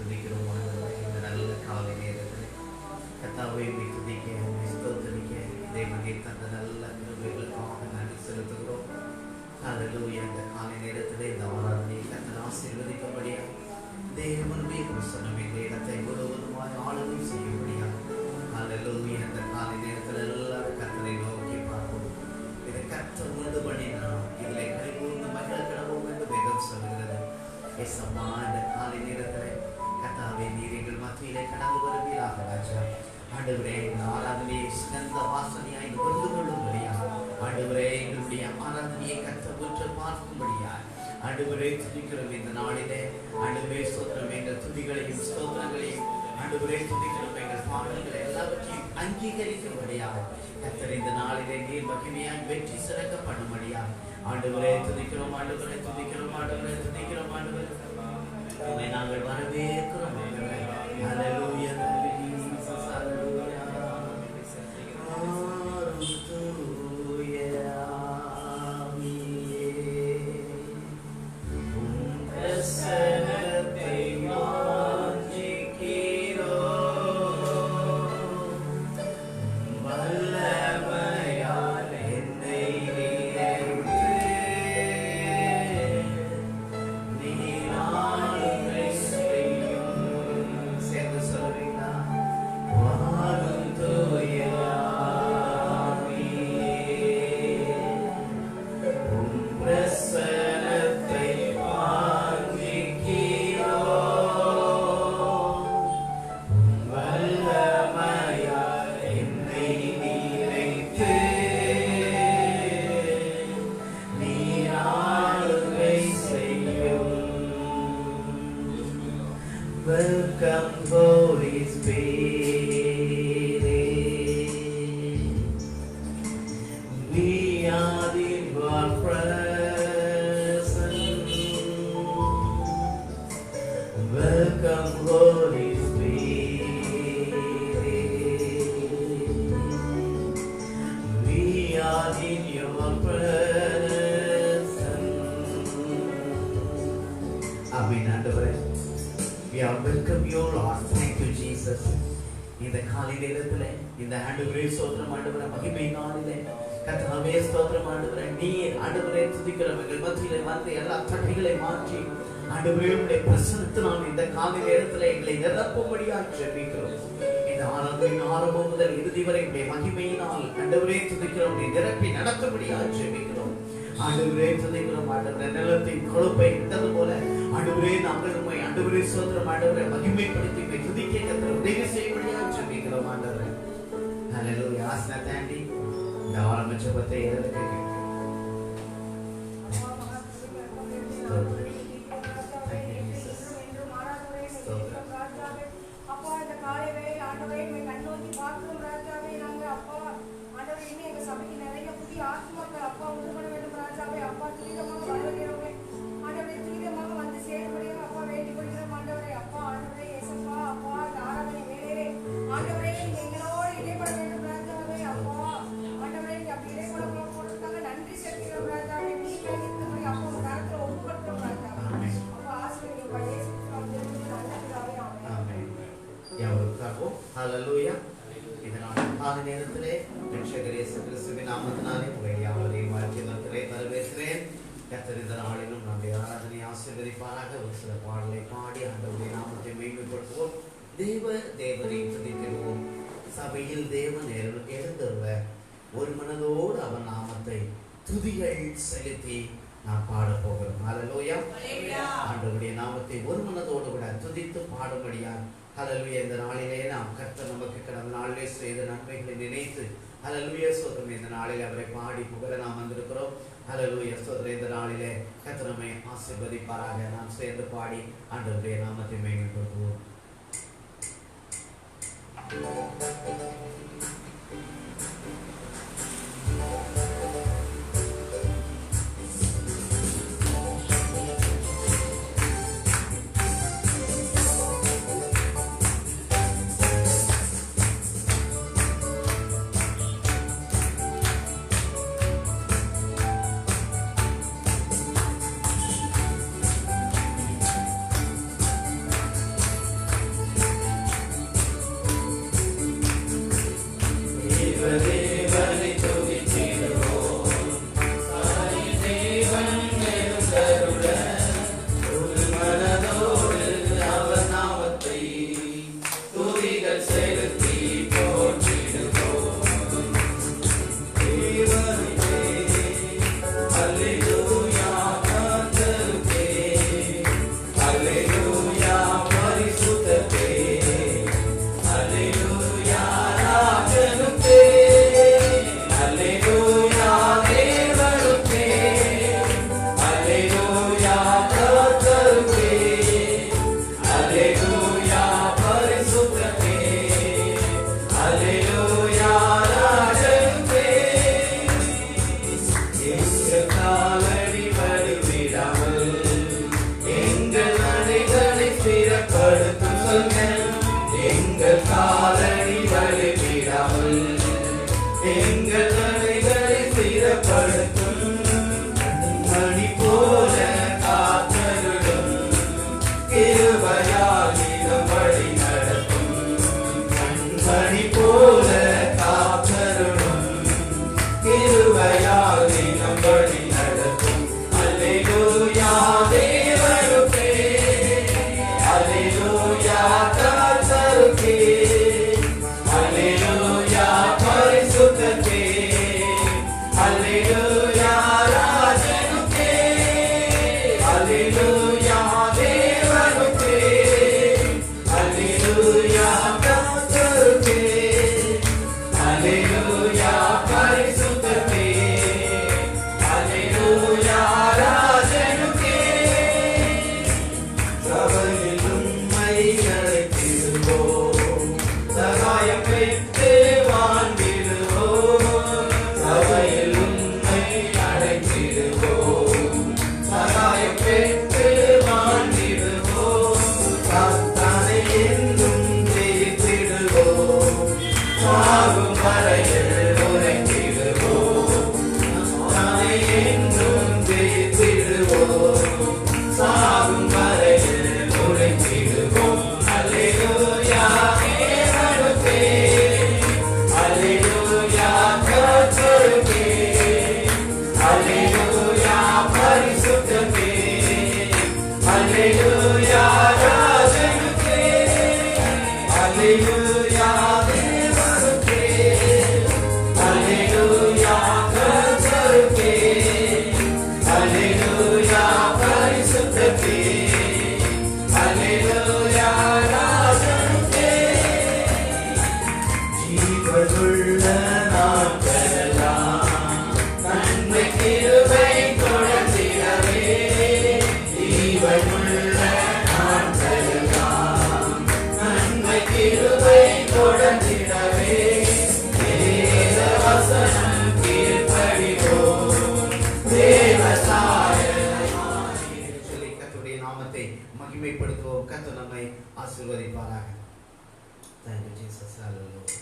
துதிக்கிறோம் ஆண்டவரே. இந்த நல்ல காலை நேரத்தில் கர்த்தாவே உம்மை துதிக்க உம்மை ஸ்தோத்திரிக்க தேவனே தந்த நல்ல கிருபைகளுக்காக நன்றி செலுத்துகிறோம். ஹல்லேலூயா. இந்த காலை நேரத்தில் இந்த ஆராதனை கர்த்தர் ஆசீர்வதிக்கும்படியா தேவனுடைய பிரசன்னம் இந்த இடத்தை முழுவதுமாய் ஆளுகை செய்யும்படியா ஹல்லேலூயா. இந்த காலை நேரத்தில் எல்லாரும் கர்த்தரை நோக்கி பார்ப்போம். இதை கர்த்தர் உண்டு பண்ணினார், இதில் கைகூர்ந்து மகள் கிடவோம் என்று வேதம் சொல்கிறது. ஏசம்மா, இந்த காலை நேரத்தில் கர்த்தாவே நீர் எங்கள் மத்தியிலே கடந்து வருவீராக ராஜா. ஆண்டவரே, இந்த ஆராதனையை சிறந்த வாசனையாய் கொண்டு கொள்ளும்படியா ஆண்டவரே, எங்களுடைய ஆராதனையை கர்த்தர் உற்று பார்க்கும்படியா ஆண்டவரே துதிக்கிறோம். இந்த நாளிலே ஆண்டவரே ஸ்தோத்திரம், எங்கள் துதிகளையும் ஸ்தோத்திரங்களையும் ஆண்டவரே துதிக்கிறோம், எங்கள் பாடல்களை எல்லாவற்றையும் அங்கீகரிக்கும்படியாக கர்த்தர் இந்த நாளிலே நீர் மகிமையாய் வெற்றி சிறக்க பண்ணும்படியா ஆண்டவரே துதிக்கிறோம், ஆண்டவரே துதிக்கிறோம், ஆண்டவரே துதிக்கிறோம், ஆண்டவரே உம்மை நாங்கள் வரவேற்கிறோம். ஹல்லேலூயா. Welcome, Holy Spirit. We are in your presence. Welcome, Holy Spirit. We are in your presence. Amen. We are welcome you, Lord. Thank you, Jesus. இந்த காலை நேரத்திலே இந்த ஆண்டவரே ஸ்தோத்திரம் ஆண்டவரே மகிமை நாளிலே கர்த்தாவே ஸ்தோத்திரம் ஆண்டவரே நீர் ஆண்டவரே துதிக்கிறோம். எங்கள் மத்தியிலே வந்து எல்லா தடைகளை மாற்றி ஆண்டவரே உம்முடைய பிரசன்னத்தினால் இந்த காலை நேரத்திலே எங்களை நிரப்பும்படியாக ஜெபிக்கிறோம். இந்த ஆராதனையின் ஆரம்பம் முதல் இறுதி வரை உம்முடைய மகிமையினால் ஆண்டவரே துதிக்கிறோம், நீ நிரப்பி நடத்தும்படியாக ஜெபிக்கிறோம். ஆண்டவரே துதிக்கிறோம், ஆண்டவரே நிலத்தின் கொழுப்பை விட்டது போல ஆண்டவரே நாங்கள் உம்மை ஆண்டவரே ஸ்தோத்திரம் ஆண்டவரே மகிமைப்படுத்தி உம்மை துதிக்க கர்த்தர் உதவி செய்யும்படியாக ஜெபிக்கிறோம் ஆண்டவரே. ஹல்லேலூயா. ஆசனா தாண்டி இந்த ஆரம்ப ஜெபத்தை ஏறெடுக்க ஹல்லேலூயா. இதனால் காலை நேரத்திலே ரட்சகர் இயேசு கிறிஸ்துவின் நாமத்தினாலே உங்களை யாவரையும் வாழ்த்துகிறேன், வரவேற்கிறேன். கர்த்தர் இந்த நாளிலும் நம்முடைய ஆராதனை ஆசீர்வதிப்பாராக. ஒரு சில பாடலை பாடி ஆண்டவருடைய நாமத்தை மேன்மைப்படுத்துவோம். தேவனை துதித்திடுவோம். சபையில் தேவன் எழுந்தருள ஒரு மனதோடு அவன் நாமத்தை துதிகள் செலுத்தி நாம் பாட போகிறோம். ஹல்லேலூயா. ஆண்டவருடைய நாமத்தை ஒரு மனதோடு கூட துதித்து பாடும்படியார் ஹல்லேலூயா. இந்த நாளிலே நாம் கர்த்தர் நமக்கு கடந்த நாளிலே செய்த நன்மைகளை நினைத்து ஹல்லேலூயா ஸ்தோத்திரம் இந்த நாளிலே அவரை பாடி புகழ நாம் வந்திருக்கிறோம். ஹல்லேலூயா ஸ்தோத்திரம். இந்த நாளிலே கர்த்தர் நம்மை ஆசீர்வதிப்பாராக. நாம் சேர்ந்து பாடி ஆண்டவருடைய நாமத்தை மேன்மைப்படுத்துவோம். மகிமைப்படுத்துவோம். கர்த்தர் நம்மை ஆசீர்வதிப்பாராக. Thank you, Jesus. Hallelujah.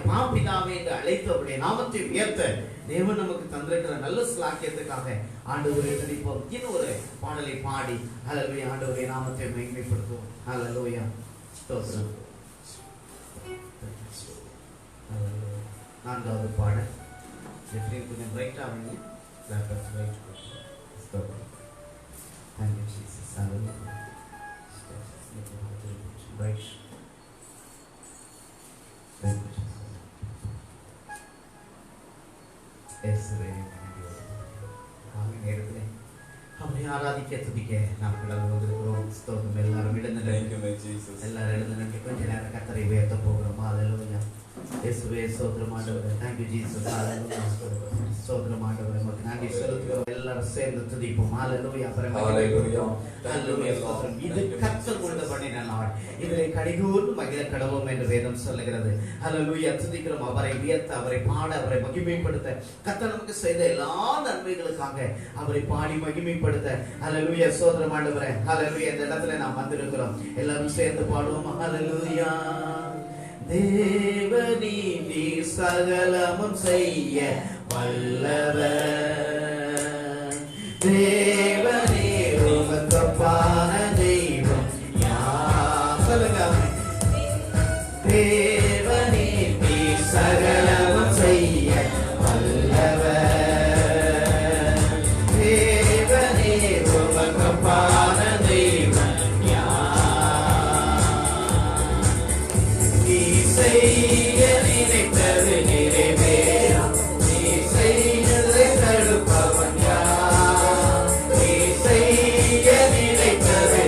பாபிதாவே என்று அழைத்தவருடைய நாமத்தை உயர்த்த தேவன் நமக்கு தந்திருக்கிற நல்ல ஸ்லாக்கியத்துக்காக ஆண்டவரை துதிப்போம். இன்னும் ஒரு பாடலை பாடி ஹல்லேலூயா ஆண்டவருடைய நாமத்தை மகிமைப்படுத்துவோம். ஹல்லேலூயா ஸ்தோத்திரம். நான்காவது பாடல் எப்படி கொஞ்சம் ரைட் ஆகுங்க. ஸ்தோத்திரம். Thank you Jesus. Hallelujah. Right. Thank you Jesus. நேரத்தில் அவரை ஆராதிக்க துதிக்க நாம் கடந்து வந்திருக்கிறோம். ஸ்தோத்திரம். எல்லாரும் எழுந்து கொஞ்ச நேரம் கர்த்தரை உயர்த்த போகிறோம். ஹல்லேலூயா. இயேசுவே ஸ்தோத்திரம் ஆண்டவரே. Thank you Jesus. ஹல்லேலூயா. ஸ்தோத்திரம் ஆண்டவரே. உமக்கு நன்றி செலுத்துகிறோம். எல்லாரும் சேர்ந்து துதிப்போம். ஹல்லேலூயா. ஹல்லேலூயா. ஹல்லேலூயா. ஸ்தோத்திரம். இது கர்த்தர் கொண்டு பண்ணின நாள். இதிலே கடிகூர்ந்து மகிழ கடவோம் என்று வேதம் சொல்லுகிறது. ஹல்லேலூயா. துதிக்கிறோம். அவரை உயர்த்த, அவரை பாட, அவரை மகிமைப்படுத்த, கர்த்தர் நமக்கு செய்த எல்லா நன்மைகளுக்காக அவரை பாடி மகிமைப்படுத்த. ஹல்லேலூயா. ஸ்தோத்திரம் ஆண்டவரே. ஹல்லேலூயா. இந்த இடத்துல நாம் வந்திருக்கிறோம். எல்லாரும் சேர்ந்து பாடுவோம். ஹல்லேலூயா. தேவனே நீர் சகலமும் செய்ய வல்லவர். தேவனே உமக்கொப்பான தெய்வம் யார்? சொல்லுங்க. தேவனே நீர் சகலமும் செய்ய வல்லவர். தேவனே உமக்கொப்பான தெய்வம் செய்ய நினைத்தது நிறைவேறும். நீ செய்ததை தடுப்பவன் யார்? நீ செய்ய நினைத்தது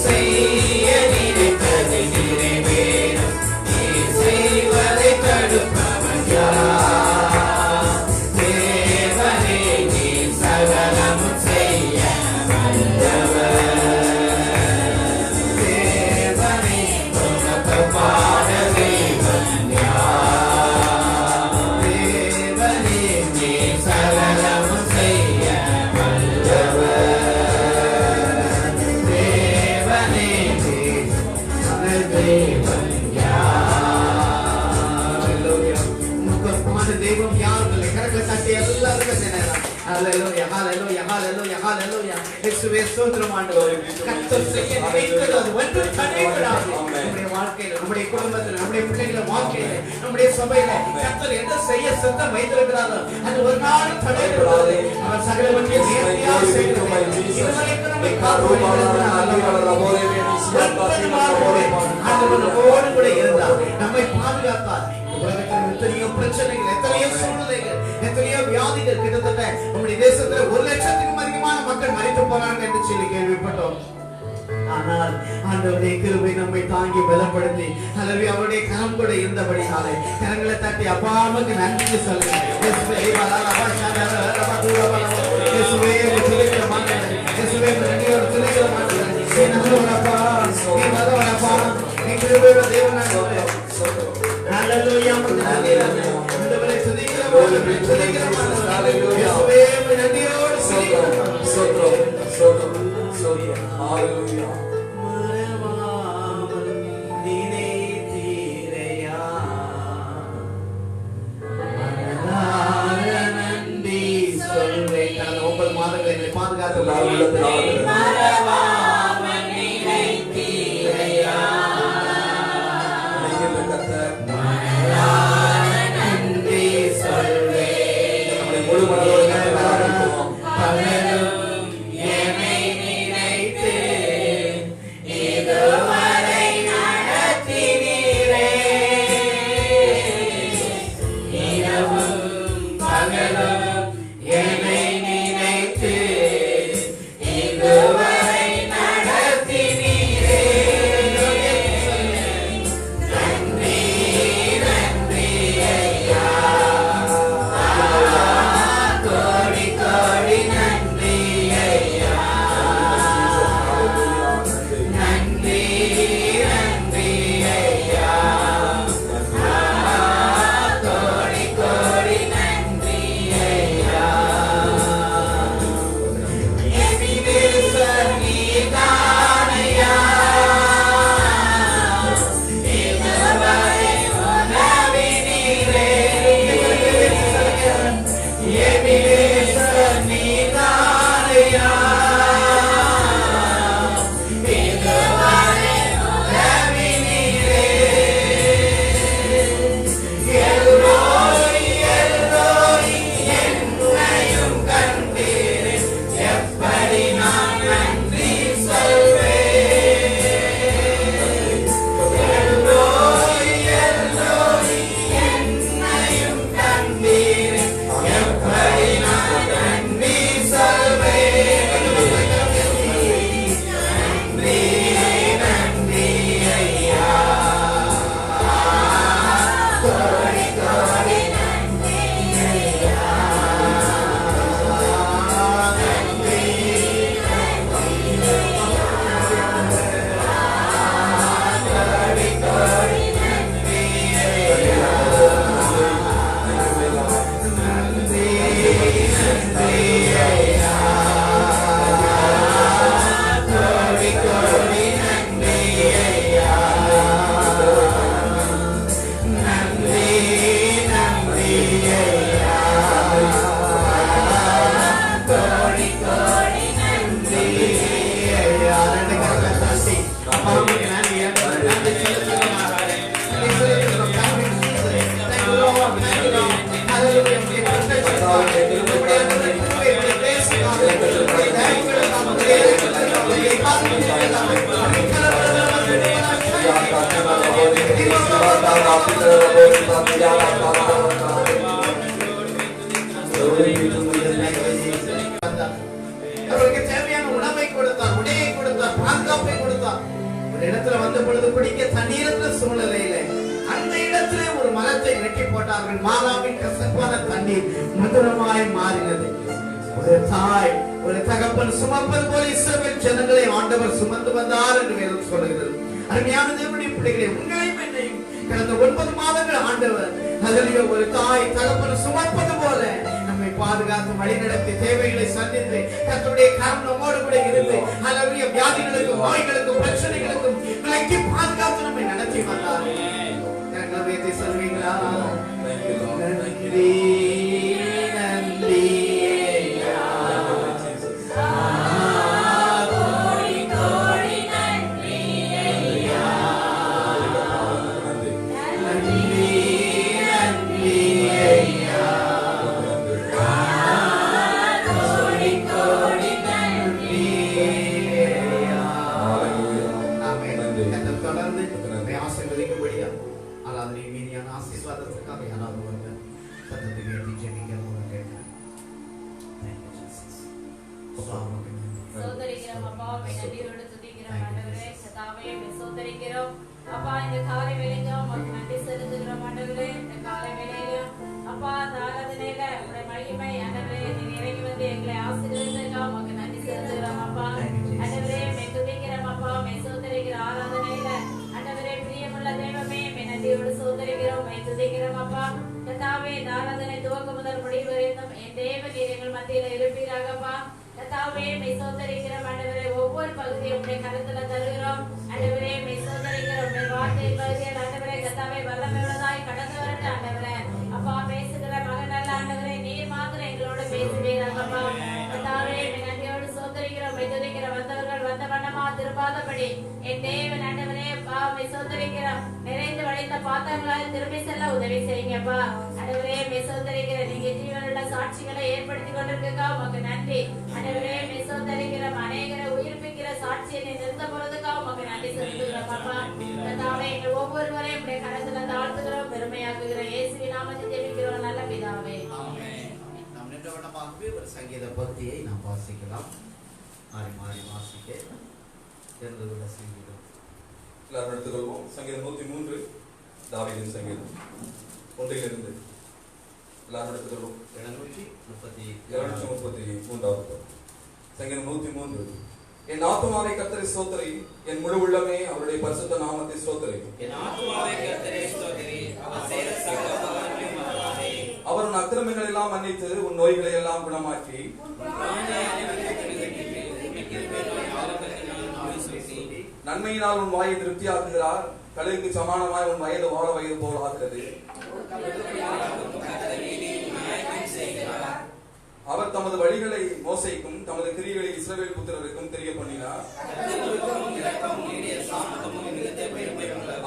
செய்ய நினைத்தது நிறைவேறும். நீ செய்வதை தடுப்பவன் யார்? தேவனே நீ சகலமும் செய்ய வல்லவர். தேவனே உனக்கு பாட தெய்வம் யார்? தேவனே நீ சகலமும் செய்ய வல்லவர். தேவனே நீ தெய்வம் யார்? உனக்கு பாட தெய்வம் யார்? கரங்களை தட்டி எல்லாருக்கும் நினைக்கலாம். ஹalleluya ஹalleluya ஹalleluya ஹalleluya. இயேசுவே ஸ்தோத்திரம் ஆண்டவரே. கர்த்தர் செய்ய நினைத்தது அது ஒன்று தடைபடாது. நம்முடைய வாழ்க்கையில, நம்முடைய குடும்பத்தில், நம்முடைய பிள்ளைகள வாழ்க்கையில, நம்முடைய சபையில கர்த்தர் என்ன செய்ய சித்தம் வைத்திருக்கிறாரோ அது ஒரு நாள் தடைபடாது. அவர் சகலவற்றையும் நேர்த்தியாக செய்கிறார். இதுவரைக்கும் நம்மை காத்துக்கொண்டிருக்கிறார். ஆண்டவர் நம்மோடு கூட இருந்தார், நம்மை பாதுகாத்தார். உலகத்தில் எத்தனையோ பிரச்சனைகள், எத்தனையோ சூழ்நிலைகள், எத்தனையோ வியாதிகள், கிட்டத்தட்ட நம்முடைய தேசத்துல 1,00,000க்கும் அதிகமான மக்கள் மரித்து போறாங்க என்று சொல்லி கேள்விப்பட்டோம். ஆனால் ஆண்டவருடைய கிருபை நம்மை தாங்கி பலப்படுத்தி அல்லது அவருடைய கரம் கூட இருந்தபடினாலே கரங்களை தட்டி அப்பாவுக்கு நன்றி சொல்லுங்க. இயேசுவே துதிக்கிற மாட்டேன், இயேசுவே நன்றியோடு துதிக்கிற மாட்டேன். நீ நல்லவரப்பா, நீ நல்லவரப்பா, நீ கிருபையுள்ள தேவனாண்டவரே. ஹalleluya. ஆண்டவரே துதிக்கிற மாட்டேன், துதிக்கிற மாட்டேன். இயேசுவே நன்றியோடு துதிக்கிறோம். ஸ்தோத்திரம் ஸ்தோத்திரம் ஸ்தோத்திரம். ஹalleluya. மறவாமல் நினைத்தீரையா, மனதார நன்றி சொல்வேன். கடந்த 9 மாதங்கள் என்னை பாதுகாத்து மறவாமல் நினைத்தீரையா, மனதார நன்றி சொல்வேன். நம்முடைய முழு மனதோடு பகலும் என்னை நினைத்து இதுவரை நடத்தினீரே. இரவும் பகலும் என்னை நினைத்து இதுவரை நடத்தினீரே. நன்றி நன்றி ஐயா, கோடி கோடி நன்றி ஐயா. நன்றி நன்றி ஐயா, கோடி கோடி நன்றி ஐயா. எபினேசர் நீதானையா, இதுவரை உதவினீரே. எபினேசர் நீதானையா, இதுவரை உதவினீரே. எல்லோரி எல்லோரி என்னையும் கண்டீரே. எப்படி நான் நன்றி சொல்வேன்? எல்லோரி எல்லோரி என்னையும் கண்டீரே. எப்படி நான் நன்றி சொல்வேன்? நன்றி நன்றி ஐயா, கோடி கோடி நன்றி ஐயா. நன்றி கோடி கோடி நன்றி ஐயா. நன்றி நன்றி ஐயா, கோடி கோடி நன்றி ஐயா. நன்றி நன்றி ஐயா, கோடி கோடி நன்றி ஐயா. ரெண்டு கரங்களை தட்டி அப்பாவுக்கு நன்றி நன்றி செலுத்துகிறோம். நன்றி செலுத்துகிறோம். Thank you, Jesus. Thank you, Lord. Thank you, Lord. Hallelujah. உம்முடைய கிருபைக்காக, உம்முடைய கிருபை, உம்முடைய கிருபைக்காக, உம்முடைய தயவுகளுக்காக, உம்முடைய இரக்கத்திற்காக, உம்முடைய காருண்யத்திற்காக, உம்முடைய அவர்களுக்கு தேவையான உணவை கொடுத்தார், உடையை கொடுத்தார், பாதுகாப்பை கொடுத்தார். ஒரு இடத்துல வந்த பொழுது குடிக்க தண்ணீரற்ற சூழ்நிலையில அந்த இடத்திலே ஒரு மரத்தை வெட்டி போட்டார்கள். மாறாவின் கசப்பான தண்ணீர் மதுரமாய் மாறினது. ஒரு தாய் ஒரு தகப்பன் சுமப்பது போல இஸ்ரவேல் ஜனங்களை ஆண்டவர் சுமந்து வந்தார் என்று வேதம் சொல்கிறது. அருமையான தேவனுடைய பிள்ளைகளே, உங்களையும் என்னையும் கடந்த 9 மாதங்கள் ஆண்டவர் அதிலே ஒரு தாய் தகப்பன் சுமப்பது போல நம்மை பாதுகாத்து வழிநடத்தி தேவைகளை சந்தித்து கர்த்தருடைய கரம் நம்மோடு கூட இருந்து அல்லது வியாதிகளுக்கும் நோய்களுக்கும் பிரச்சனைகளுக்கும் விலக்கி பாதுகாத்து நம்மை நடத்தி வந்தார். நன்றி சொல்வீங்களா? நன்றி நன்றி அப்பா இந்த காலை வேளையில உமக்கு நன்றி செலுத்துகிறோம் ஆண்டவரே. இந்த காலை வேளையில அப்பா இந்த ஆராதனையில உம்முடைய மகிமை ஆண்டவரே நீங்க இறங்கி வந்து எங்களை ஆசீர்வதித்ததற்காக உமக்கு நன்றி செலுத்துகிறோம் அப்பா. ஆண்டவரே மே துதிக்கிறோம் அப்பா, மே சோதரிக்கிற ஆராதனையில ஆண்டவரே பிரியமுள்ள தெய்வமே மே நன்றியோடு சோதரிக்கிறோம், மே துதிக்கிறோம் அப்பா. கர்த்தாவே இந்த ஆராதனை துவக்க முதல் முடிவு வரைக்கும் என் தேவன் எங்கள் மத்தியில இருப்பீராகப்பா. கர்த்தாவே மே சோதரிக்கிறோம் ஆண்டவரே, ஒவ்வொரு பகுதியும் உம்முடைய கருத்துல தருகிறோம் ஆண்டவரே. மே சோதரிக்கிறோம் மே வார்த்தை பகுதியில் ஆண்டவரே கர்த்தாவே வல்லமையுள்ளதாய் கடந்து வரட்டும் ஆண்டவரே. அப்பா பேசுகிற மகன் அல்ல ஆண்டவரே, நீர் மாத்திரம் எங்களோட பேசுவீராகப்பா. கர்த்தாவே மே நன்றியோடு சோதரிக்கிறோம், மே துதிக்கிறோம். வந்தவர்கள் வந்த வண்ணமா திரும்பாதபடி என் தேவன் ஆண்டவரே அப்பா மே சோதரிக்கிறோம். நிறைந்து வளைந்த பாத்திரங்களால் திரும்பி செல்ல உதவி செய்யுங்கப்பா ஆண்டவரே. மே சோதரிக்கிற நீங்க ஜீவனுள்ள சாட்சிகளை ஏற்படுத்தி கொண்டிருக்கா உமக்கு நன்றி ஆண்டவரே. மே சோதரிக்கிறோம் அநேகரை உயிர்ப்பிக்கிற சாட்சியை நிறுத்த போறதுக்கா உமக்கு நன்றி செலுத்துகிறோம் அப்பா. கர்த்தாவே எங்கள் ஒவ்வொருவரையும் உடைய கரத்துல தாழ்த்துகிறோம், பெருமையாக்குகிற இயேசுவின் நாமத்தில் ஜெபிக்கிறோம் நல்ல பிதாவே. நாம் நின்றவனமாகவே ஒரு சங்கீத பக்தியை நாம் வாசிக்கலாம். மாறி மாறி வாசிக்க இருந்துள்ள சங்கீதம் எல்லாரும் எடுத்துக்கொள்வோம். சங்கீதம் 103 தாவீதின் சங்கீதம் 1 எல்லாரும் எடுத்துக்கொள்வோம். 733 சங்கீதம் 103. என் ஆத்துமாவை கர்த்தரை ஸ்தோத்திரி, என் முழு உள்ளமே அவருடைய பரிசுத்த நாமத்தை ஸ்தோத்திரி. அவர் உன் அக்கிரமங்களை எல்லாம் மன்னித்து உன் நோய்களை எல்லாம் குணமாக்கி நன்மையினால் உன் வாயை திருப்தியாக்குகிறார். கழுகுக்கு சமானமாய் உன் வயது வாழ வயது போல் ஆகிறது. அவர் தமது வழிகளை மோசைக்கும் தமது கிரியைகளை இஸ்ரவேல் புத்திரருக்கும் தெரிய பண்ணினார்.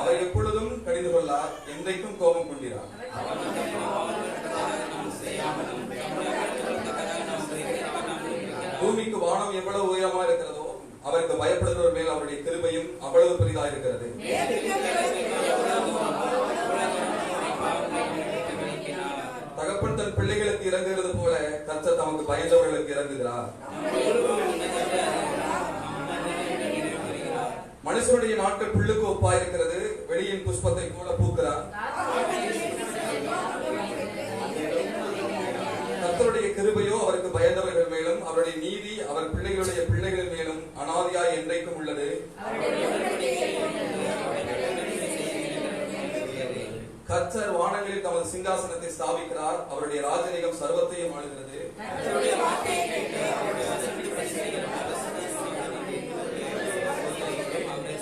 அவர் எப்பொழுதும் கடிந்து கொள்ளார், என்றைக்கும் கோபம் கொண்டிறார். பூமிக்கு வானம் எவ்வளவு உயரமா இருக்கிறதோ அவருக்கு பயப்படுகிறவர் மேல் அவருடைய கிருபையும் அவ்வளவு பெரிதா இருக்கிறது. தகப்பன் தன் பிள்ளைகளுக்கு இறங்குகிறது போல கர்த்தர் தமக்கு பயந்தவர்களுக்கு இறங்குகிறார். மனுஷனுடைய நாட்கள் புல்லுக்கு ஒப்பாயிருக்கிறது, வெளியின் புஷ்பத்தை போல பூக்கிறார். கர்த்தருடைய கிருபையோ அவருக்கு பயந்தவர்கள் மேலும் அவருடைய நீதி அவர் பிள்ளைகளுடைய பிள்ளைகள் மேலும் அனாதியாய் என்றைக்கும் உள்ளது. கர்த்தர் வானங்களில் தமது சிங்காசனத்தை ஸ்தாபிக்கிறார், அவருடைய ராஜரீகம் சர்வத்தையும் ஆளுகிறது.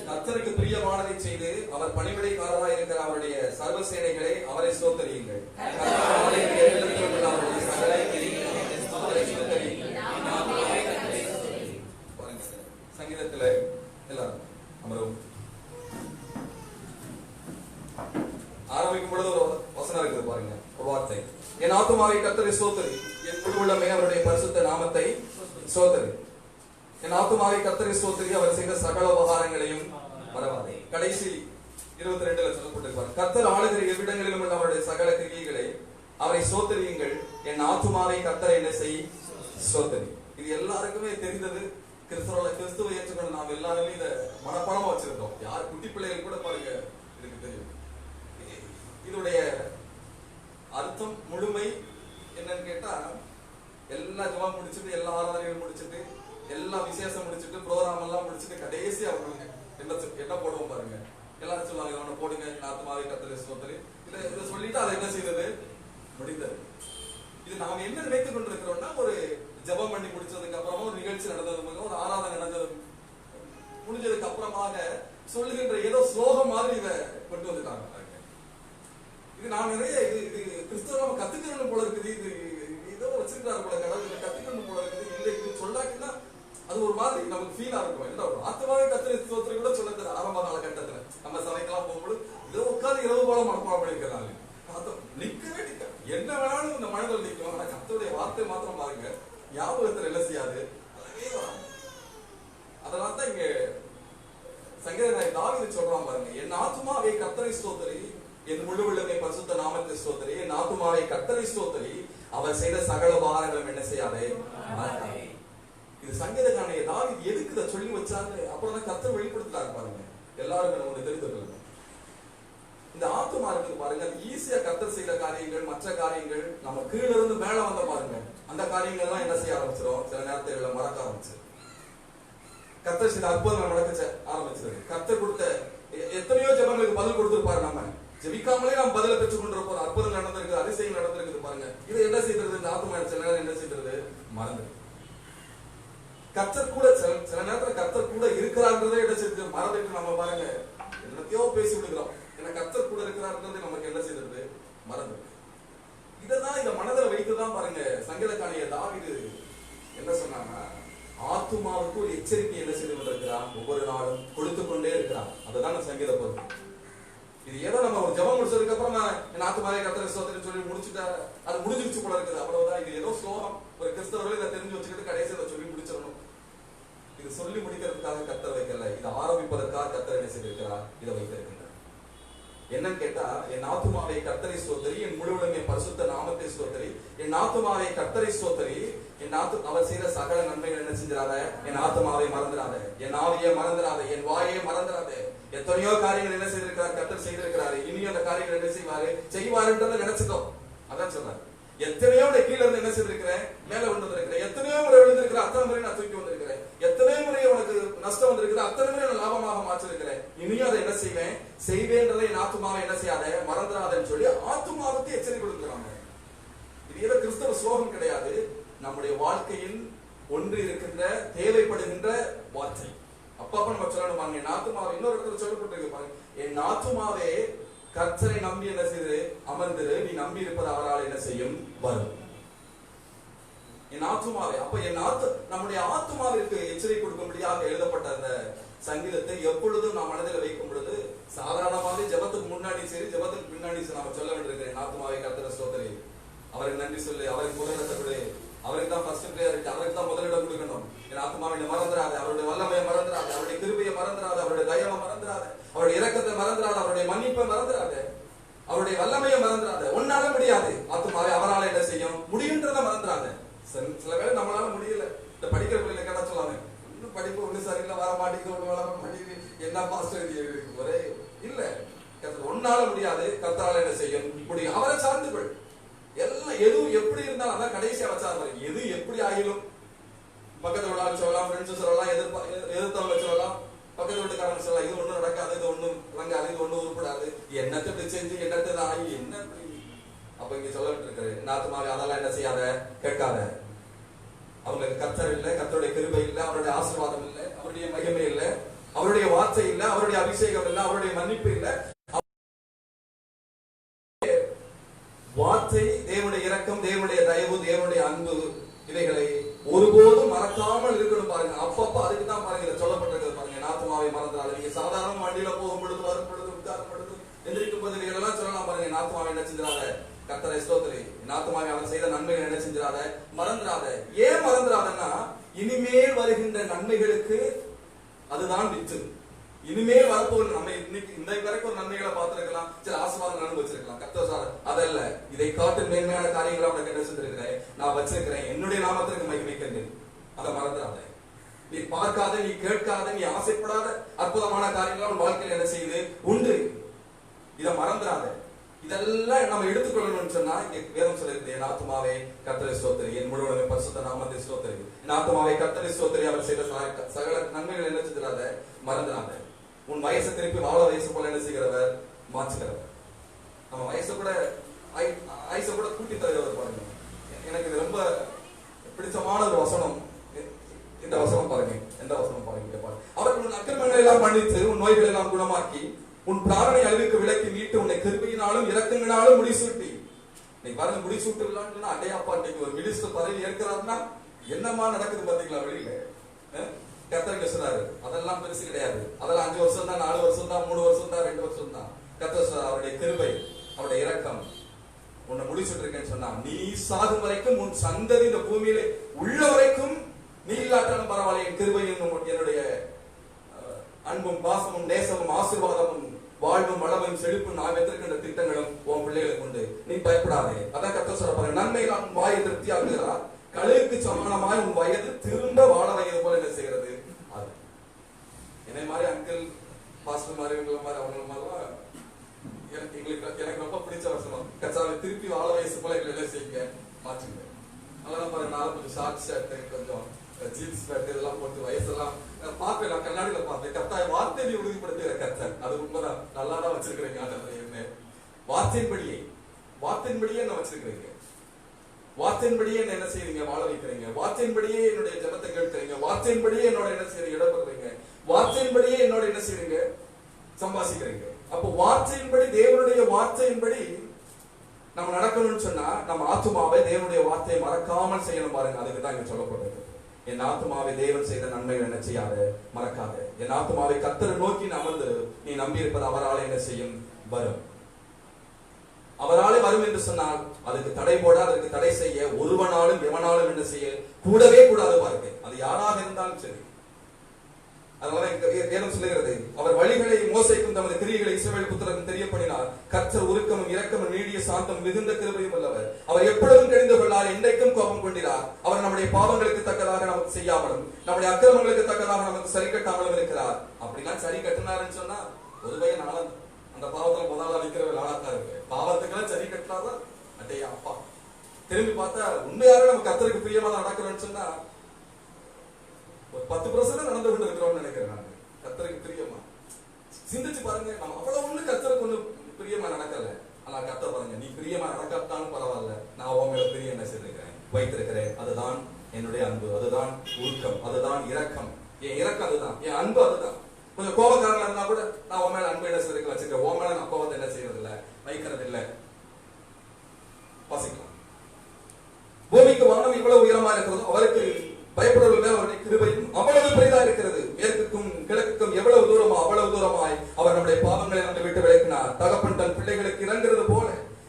கர்த்தருக்கு பிரியமானதை செய்து அவர் பணிவிடைக்காரராய் இருக்கிற அவருடைய சர்வ சேனைகளை அவரை ஸ்தோத்திரியுங்கள். சங்கீதத்துல எல்லாரும் அமரும். ஆரம்பிக்கும் பொழுது ஒரு வசனம் இருக்குது பாருங்க, ஒரு வார்த்தை. என் ஆத்துமாவை கர்த்தரை ஸ்தோத்திரி, என் முழு உள்ளமே அவருடைய பரிசுத்த நாமத்தை ஸ்தோத்திரி. என் ஆத்துமாவை கர்த்தரை ஸ்தோத்திரி, அவர் செய்த சகல உபகாரங்களையும் மறவாதே. கடைசி 22 சொல்லப்பட்டிருப்பார், கர்த்தர் ஆளுகிற எவ்விடங்களிலும் உள்ள அவருடைய சகல கிரியைகளை அவரை ஸ்தோத்திரியுங்கள். என் ஆத்துமாவை கர்த்தரை என்ன செய் ஸ்தோத்திரி. இது எல்லாருக்குமே தெரிந்தது. கிறிஸ்துவை ஏற்றுக்கொண்டு நாம் எல்லாருமே இதை மன மனப்பாடமா வச்சிருக்கோம். யார் குட்டி பிள்ளைகள் கூட பாருங்க இதுக்கு தெரியும். இதோடைய அர்த்தம் முழுமை என்னன்னு கேட்டா, எல்லா ஜெபம் முடிச்சுட்டு, எல்லா ஆராதனைகள் முடிச்சுட்டு, எல்லா விசேஷம் முடிச்சுட்டு, ப்ரோக்ராம் எல்லாம் முடிச்சுட்டு, கடைசி அவங்களுக்கு என்ன போடுவோம் பாருங்க. எல்லாரும் சொல்லுவாங்க, அவனை போடுங்க, ஆத்துமாவை கர்த்தரை ஸ்தோத்திரி. இதை சொல்லிட்டு அதை என்ன செய்தது முடிந்தது. இது நாம என்ன நினைத்துக் கொண்டிருக்கிறோம்னா, ஒரு ஜெபம் பண்ணி முடிச்சதுக்கு அப்புறமா, ஒரு நிகழ்ச்சி நடந்தது, ஒரு ஆராதனை நடந்தது முடிஞ்சதுக்கு அப்புறமாக சொல்லுகின்ற ஏதோ ஸ்லோகம் மாதிரி இதை கொண்டு வந்துட்டாங்க. இது நான் நிறைய இது கிறிஸ்தவ நம்ம கத்துக்கணும் போல இருக்குது. இது ஏதோ வச்சிருக்காரு போல, கடவுள் கத்துக்கணும் போல இருக்குது. இல்லை, இது சொல்லாட்டினா அது ஒரு மாதிரி நமக்கு ஃபீலா இருக்கும். என்ன ஆத்துமாவை கர்த்தரை ஸ்தோத்திரி கூட சொல்லுறது ஆரம்ப காலகட்டத்துல நம்ம சபைக்கெல்லாம் போகும்போது இதை உட்காந்து இரவு போல மனப்பாடம் பண்ணிருக்கிறாங்க. நிக்கவே நிக்க என்ன வேணாலும் இந்த மனதில் நிற்கும். ஆனா கர்த்தருடைய வார்த்தை மாத்திரம் பாருங்க, ஞாபகத்தில் என்ன செய்யாது, அதே வராங்க. அதனால தான் இங்க சங்கீதக்காரன் தாவீது சொல்றான் பாருங்க, என் ஆத்துமாவை கர்த்தரை ஸ்தோத்திரி, என் முழு உள்ளமே பரிசுத்த நாமத்தை ஸ்தோத்திரி, என் ஆத்துமாவை கர்த்தரை ஸ்தோத்திரி, அவர் செய்த சகல உபகாரங்களும் என்ன செய்யாதே. இது சங்கீதக்காரன் தாவீது எதுக்கு இதை சொல்லி வச்சாங்க, அப்புறம் தான் கர்த்தர் வெளிப்படுத்துறாங்க பாருங்க. எல்லாருமே நம்ம தெரிந்து கொள்ளணும். இந்த ஆத்துமா இருக்கு பாருங்க, ஈஸியா கர்த்தர் செய்த காரியங்கள், மற்ற காரியங்கள் நம்ம கீழ இருந்து மேல வந்த பாருங்க, அந்த காரியங்கள் எல்லாம் என்ன செய்ய ஆரம்பிச்சிடும், சில நேரத்துல மறக்க ஆரம்பிச்சு. கர்த்தர் செய்த அற்புதம் நடக்க ஆரம்பிச்சது. கர்த்தர் கொடுத்த எத்தனையோ ஜெபங்களுக்கு பதில் கொடுத்திருப்பாரு. நம்ம ஜெபிக்காமலே நாம் பதில பெற்றுக் கொண்டிருப்போம். அற்புதம் நடந்திருக்கு, அதிசயம் நடந்திருக்குது பாருங்க. இது என்ன செய்யறது, இந்த ஆத்துமா என்ன செய்யறது, மறந்து. கர்த்தர் கூட சில நேரத்துல கர்த்தர் கூட இருக்கிறான்றதே என்ன செய்யுது, மறந்துட்டு நம்ம பாருங்க என்னத்தையோ பேசி விடுகிறோம். ஏன்னா கர்த்தர் கூட இருக்கிறார்ன்றது நமக்கு என்ன செய்யறது, மறந்து. இததான் இந்த மனதில் வைத்துதான் பாருங்க சங்கீதக்காரன் தாவீது என்ன சொன்னாங்கன்னா, ஆத்துமாவுக்கு ஒரு எச்சரிக்கை என்ன செய்து கொண்டிருக்கிறான், ஒவ்வொரு நாளும் கொடுத்து கொண்டே இருக்கிறான். அதுதான் சங்கீத பொருள். இது ஏதோ நம்ம ஒரு ஜெபம் முடிச்சதுக்கு அப்புறமா என் ஆத்துமாவை கர்த்தரை ஸ்தோத்திரி சொல்லி முடிச்சுட்டா அது முடிஞ்சிருச்சு போல இருக்குது, அவ்வளவுதான். இது ஏதோ ஸ்லோகம், ஒரு கிறிஸ்தவர்கள் இதை தெரிஞ்சு வச்சுக்கிட்டு கடைசி அதை சொல்லி முடிச்சிடணும். இது சொல்லி முடிக்கிறதுக்காக கர்த்தர் வைக்கல, இதை ஆரம்பிப்பதற்காக கர்த்தர் என்ன செய்திருக்கிறார், இதை வைத்திருக்கிறார். என்னன்னு கேட்டா, என் ஆத்துமாவை கர்த்தரை ஸ்தோத்திரி, என் முழுவதுமே பரிசுத்த நாமத்தை ஸ்தோத்திரி, என் ஆத்துமாவை கர்த்தரை ஸ்தோத்திரி, என் அவர் செய்த சகல நன்மைகள் என்ன செஞ்சிடாத, என் ஆத்துமாவை மறந்துடாத, என் ஆவியை மறந்துடாத, என் வாயை மறந்துடாத. எத்தனையோ காரியங்கள் என்ன செய்திருக்கிறார், கர்த்தர் செய்திருக்கிறாரு. இனியும் அந்த காரியங்கள் என்ன செய்வாருன்றதை நினைச்சிட்டோம். அதான் சொல்றாரு, எத்தனையோ கீழே இருந்து என்ன செய்திருக்கிறேன், மேல வந்திருக்கிறேன், எத்தனையோ முறை விழுந்திருக்கிறேன், அத்தனை முறை நான் தூக்கி வந்திருக்கிறேன், எத்தனையோ முறை உனக்கு நஷ்டம் வந்திருக்கிற, அத்தனை முறை நான் லாபமாக மாற்றிருக்கிறேன். இனியும் அதை என்ன செய்வேன்றதை என் ஆத்துமாவை என்ன செய்யாத, மறந்துடாதன்னு சொல்லி ஆத்துமாவுக்கு எச்சரிக்கை கொடுக்கிறாங்க. இது ஏதோ கிறிஸ்தவ ஸ்லோகம் கிடையாது, நம்முடைய வாழ்க்கையில் ஒன்று இருக்கின்ற தேவைப்படுகின்ற வார்த்தை. அப்பா நம்ம சொல்லணும், என் ஆத்துமாவை இன்னொரு இடத்துல சொல்லப்பட்டிருக்கு பாருங்க, என் ஆத்துமாவே கர்த்தரை நம்பி என்ன செய்து அமர்ந்திரு, நீ நம்பி இருப்பது அவரால் என்ன செய்யும், வரும். என் ஆத்துமாவே, அப்ப நம்முடைய ஆத்துமாவிற்கு எச்சரிக்கை கொடுக்கும்படியாக எழுதப்பட்ட அந்த சங்கீதத்தை எப்பொழுதும் நாம் மனதில் வைக்கும் பொழுது, சாதாரணமாக ஜெபத்துக்கு முன்னாடி சரி ஜெபத்துக்கு பின்னாடி நாம சொல்ல வேண்டியிருக்கிறேன், என் ஆத்துமாவை கர்த்தரை ஸ்தோத்திரி, அவருக்கு நன்றி சொல்லு, அவருக்கு முதலிடத்தை கொடு, அவருக்கு தான் ஃபர்ஸ்ட் பிரியாரிட்டி, அவருக்கு தான் முதலிடம் கொடுக்கணும். என் ஆத்துமாவை மறந்துடாத, அவருடைய வல்லமையை மறந்துடாத, அவருடைய கிருபையை மறந்துடாத, அவருடைய தயவை மறந்துடாத, அவருடைய இரக்கத்தை மறந்துடாத, அவருடைய மன்னிப்பை மறந்துடாத, அவருடைய வல்லமையை மறந்துடாத. ஒன்னால முடியாது ஆத்துமாவை அவரால் என்ன செய்யும் முடியுன்றத மறந்துடாத. சில வேளை நம்மளால முடியல, இந்த படிக்கிற பிள்ளைங்க கேட்டா சொல்லுவாங்க, இன்னும் படிப்பு ஒண்ணு சரியில்லை, வர மாட்டேங்குது, ஒண்ணு வளர மாட்டேங்குது, என்ன பாஸ்டர் ஒரே இல்ல. ஒன்னால முடியாது, கர்த்தரால என்ன செய்யும் முடியும். அவரை சார்ந்துகள் எல்லாம் எதுவும் எப்படி இருந்தாலும் அதான் கடைசியா வச்சாரு, எது எப்படி ஆகிலும் பக்கத்து விழாவில் சொல்லலாம், ஃப்ரெண்ட்ஸ் சொல்லலாம், எதிர்த்தவங்க சொல்லலாம், பக்கத்து வீட்டுக்காரங்க சொல்லலாம், இது ஒண்ணும் நடக்காது, இது ஒண்ணும் விளங்காது, இது ஒண்ணும் உருப்படாது, என்னத்தை செஞ்சு என்னத்தை ஆகி என்ன. அப்ப இங்க சொல்லிட்டு இருக்கிறேன், என் ஆத்துமாவே அதெல்லாம் என்ன செய்யாத, கேட்காத. அவங்களுக்கு கர்த்தர் இல்லை, கர்த்தருடைய கிருபை இல்லை, அவருடைய ஆசீர்வாதம் இல்லை, அவருடைய மகிமை இல்லை, அவருடைய வார்த்தை இல்லை, அவருடைய அபிஷேகம் இல்லை, அவருடைய மன்னிப்பு இல்லை. வார்த்தை, தேவனுடைய இரக்கம், தேவனுடைய தயவு, தேவனுடைய அன்பு, இவைகளை ஒருபோதும் மறக்காமல் இருக்கணும் பாருங்க. அப்பப்ப அதுக்கு தான் பாருங்க சொல்லப்பட்டிருக்கிறது பாருங்க, ஆத்துமாவை மறந்துடாத. நீங்க சாதாரண வண்டியில போகும் பொழுது, வரும் பொழுது, உட்காரும் பொழுது, எந்திரிக்கும் போது எல்லாம் சொல்லலாம் பாருங்க, ஆத்துமாவை என்ன செஞ்சிடாத, கர்த்தரை ஸ்தோத்திரி, ஆத்துமாவை அவர் செய்த நன்மைகள் என்ன செஞ்சிடாத, மறந்துடாத. ஏன் மறந்துடாதன்னா, இனிமேல் வருகின்ற நன்மைகளுக்கு அதுதான் வித்து. இனிமேல் வரப்போகுது, நம்ம இன்னைக்கு இந்த வரைக்கும் ஒரு நன்மைகளை பார்த்திருக்கலாம், சில ஆசீர்வாதங்கள் அனுபவிச்சிருக்கலாம். கர்த்தர் சார் அதல்ல, இதை காட்டு மேன்மையான காரியங்களை அவனுக்கு என்ன செஞ்சிருக்கிறேன், நான் வச்சிருக்கிறேன், என்னுடைய நாமத்திற்கு மகிமைக்கின்றேன், அதை மறந்துடாத. நீ பார்க்காத, நீ கேட்காத, நீ ஆசைப்படாத அற்புதமான காரியங்கள் உன் வாழ்க்கையில் என்ன செய்யுது உண்டு. இதை மறந்துடாத. இதெல்லாம் நம்ம எடுத்துக்கொள்ளணும்னு சொன்னா வேதம் சொல்லிருக்கு, என் ஆத்துமாவே கர்த்தரை ஸ்தோத்திரி, என் முழு பரிசுத்த நாமத்தை ஸ்தோத்திரி, என் ஆத்துமாவே கர்த்தரை ஸ்தோத்திரி, அவர் செய்த சகல நன்மைகள் என்ன செஞ்சிடாத, மறந்துடாத. உன் வயசை திருப்பி வாழ வயசு போல என்ன செய்கிறவர், மாற்றுகிறவர். நம்ம வயசை கூட ஆயுசை கூட கூட்டி தருகிறவர் பாருங்க. எனக்கு இது ரொம்ப பிடிச்சமான ஒரு வசனம். இந்த வசனம் பாருங்க, எந்த வசனம் பாருங்க பாருங்க. அவர் உன் அக்கிரமங்களை எல்லாம் மன்னித்து உன் நோய்களை எல்லாம் குணமாக்கி உன் பிராணனை அழிவுக்கு விலக்கி மீட்டு உன்னை கிருபையினாலும் இரக்கங்களாலும் முடிசூட்டி. இன்னைக்கு பாருங்க, முடிசூட்டு விழான்னு அடையாப்பா இன்னைக்கு ஒரு மினிஸ்டர் பதவி ஏற்கிறாருன்னா என்னமா நடக்குது பாத்தீங்களா வெளியில. கர்த்தர் சொன்னாரு அதெல்லாம் பெருசு கிடையாது, அதெல்லாம் 5 வருஷம் தான், 4 வருஷம் தான், 3 வருஷம் தான், 2 வருஷம் தான். கர்த்தர் அவருடைய கிருபை, அவருடைய இரக்கம் உன்னை முடிச்சுட்டு இருக்கேன்னு சொன்னா, நீ சாகும் வரைக்கும் உன் சந்ததி இந்த பூமியில உள்ள வரைக்கும் நீ இல்லாட்டாலும் பரவாயில்ல, என் கிருபையும் என்னுடைய அன்பும் பாசமும் நேசமும் ஆசீர்வாதமும் வாழ்வும் வளமும் செழிப்பும் நான் வைத்திருக்கின்ற திட்டங்களும் உன் பிள்ளைகளுக்கு உண்டு, நீ பயப்படாதே. அதான் கர்த்தர் சொல்ல பாருங்க, நன்மைகள் உன் வாயை திருப்தி ஆகுகிறார், கழுகுக்கு சமானமாய் உன் வயது திரும்ப வாழ வயது போல என்ன செய்கிறது. அது என்னை மாதிரி அங்கிள் பாஸ்டர் மாதிரி இவங்களை மாதிரி அவங்கள மாதிரிலாம் எனக்கு ரொம்ப பிடிச்ச வசனம். கச்சாவை திருப்பி வாழ வயசு போல எங்களை எல்லாம் செய்யுங்க, மாற்றுங்க. அதெல்லாம் பாருங்க, நான் கொஞ்சம் ஷார்ட் ஷர்ட், கொஞ்சம் ஜீன்ஸ் பேண்ட் இதெல்லாம் போட்டு வயசெல்லாம் பார்ப்பேன், நான் கண்ணாடியில பார்ப்பேன். கர்த்தாய வார்த்தையை உறுதிப்படுத்துகிற கர்த்தர், அது உண்மைதான், நல்லா தான் வச்சிருக்கிறீங்க. என்ன வார்த்தையின்படியே என்ன வச்சிருக்கிறீங்க, வார்த்தையின்படியே என்ன செய்றீங்க, வாழ வைக்கிறீங்க, வார்த்தையின்படியே என்னுடைய ஜெபத்தை கேட்கிறீங்க, வார்த்தையின்படியே என்னோட என்ன செய்றீங்க, இடப்படுறீங்க, வார்த்தையின்படியே என்னோட என்ன செய்றீங்க, சம்பாதிக்கிறீங்க. அப்போ வார்த்தையின்படி, தேவனுடைய வார்த்தையின்படி நம்ம நடக்கணும்னு சொன்னா நம்ம ஆத்துமாவை தேவனுடைய வார்த்தையை மறக்காமல் செய்யணும் பாருங்க. அதுக்கு தான் இங்க சொல்லப்படுறது, என் ஆத்துமாவை தேவன் செய்த நன்மைகள் என்ன செய்யாத, மறக்காத. என் ஆத்துமாவை கர்த்தரை நோக்கி அமர்ந்து நீ நம்பி இருப்பது அவரால் என்ன செய்யும், வரும். அவராலே வரும் என்று சொன்னால் அதுக்கு தடை போட, அதற்கு தடை செய்ய ஒருவனாலும் எவனாலும் என்ன செய்ய கூடவே கூடாது பாருங்க, அது யாராக இருந்தாலும் சரி. அதனால வேதம் சொல்லுகிறது, அவர் வழிகளை மோசைக்கும் தமது கிரியைகளை இஸ்ரவேல் புத்திரருக்கும் தெரியப்படினார். கர்த்தர் உருக்கமும் இரக்கமும் நீடிய சாந்தம் மிகுந்த கிருபையும் உள்ளவர். அவர் எப்பொழுதும் கடிந்து கொள்ளார், என்றைக்கும் கோபம் கொண்டிறார். அவர் நம்முடைய பாவங்களுக்கு தக்கதாக நமக்கு செய்யாமலும் நம்முடைய அக்கிரமங்களுக்கு தக்கதாக நமக்கு சரி கட்டாமலும் இருக்கிறார். அப்படிலாம் சரி கட்டினாருன்னு சொன்னா பொதுவே நாளம் அந்த பாவத்துல முதல்ல நிற்கிற நாளாத்தான் இருக்கு. பாவத்துக்கெல்லாம் சரி கட்டினாதான் அட்டையா அப்பா. திரும்பி பார்த்தா உண்மையாக நம்ம கர்த்தருக்கு பிரியமா நடக்கிறோம்னு சொன்னா ஒரு 10% நடந்து கொண்டு இருக்கிறோம்னு நினைக்கிறேன் நான். கர்த்தருக்கு பிரியமா சிந்திச்சு பாருங்க, நம்ம அவ்வளவு ஒண்ணு கர்த்தருக்கு ஒண்ணு பிரியமா நடக்கல. ஆனா கர்த்தர் பாருங்க, நீ பிரியமா நடக்காட்டாலும் பரவாயில்ல, நான் உன் மேல பிரியம் என்ன செய்திருக்கிறேன், வைத்திருக்கிறேன். அதுதான் என்னுடைய அன்பு, அதுதான் உருக்கம், அதுதான் இரக்கம். என் இரக்கம் அதுதான், என் அன்பு அதுதான். கொஞ்சம் கோபக்காரங்களா இருந்தா கூட நான் உன் மேல அன்பு என்ன செய்திருக்க வச்சிருக்கேன், உன் மேல நான் கோபத்தை என்ன செய்யறது இல்ல, வைக்கிறது இல்ல. வாசிக்கலாம். பூமிக்கு வானம் இவ்வளவு உயரமா இருக்கிறது, அவருக்கு பயப்படுவதில் அவருடைய கிருபையும் அவ்வளவு பெரிதா இருக்கிறது. மேற்குக்கும் கிழக்குக்கும் எவ்வளவு தூரமோ அவ்வளவு தூரமாய் அவர் நம்முடைய பாவங்களை நம்மை விட்டு விலக்கினார். தகப்பன் தன் பிள்ளைகளுக்கு இறங்குறது போல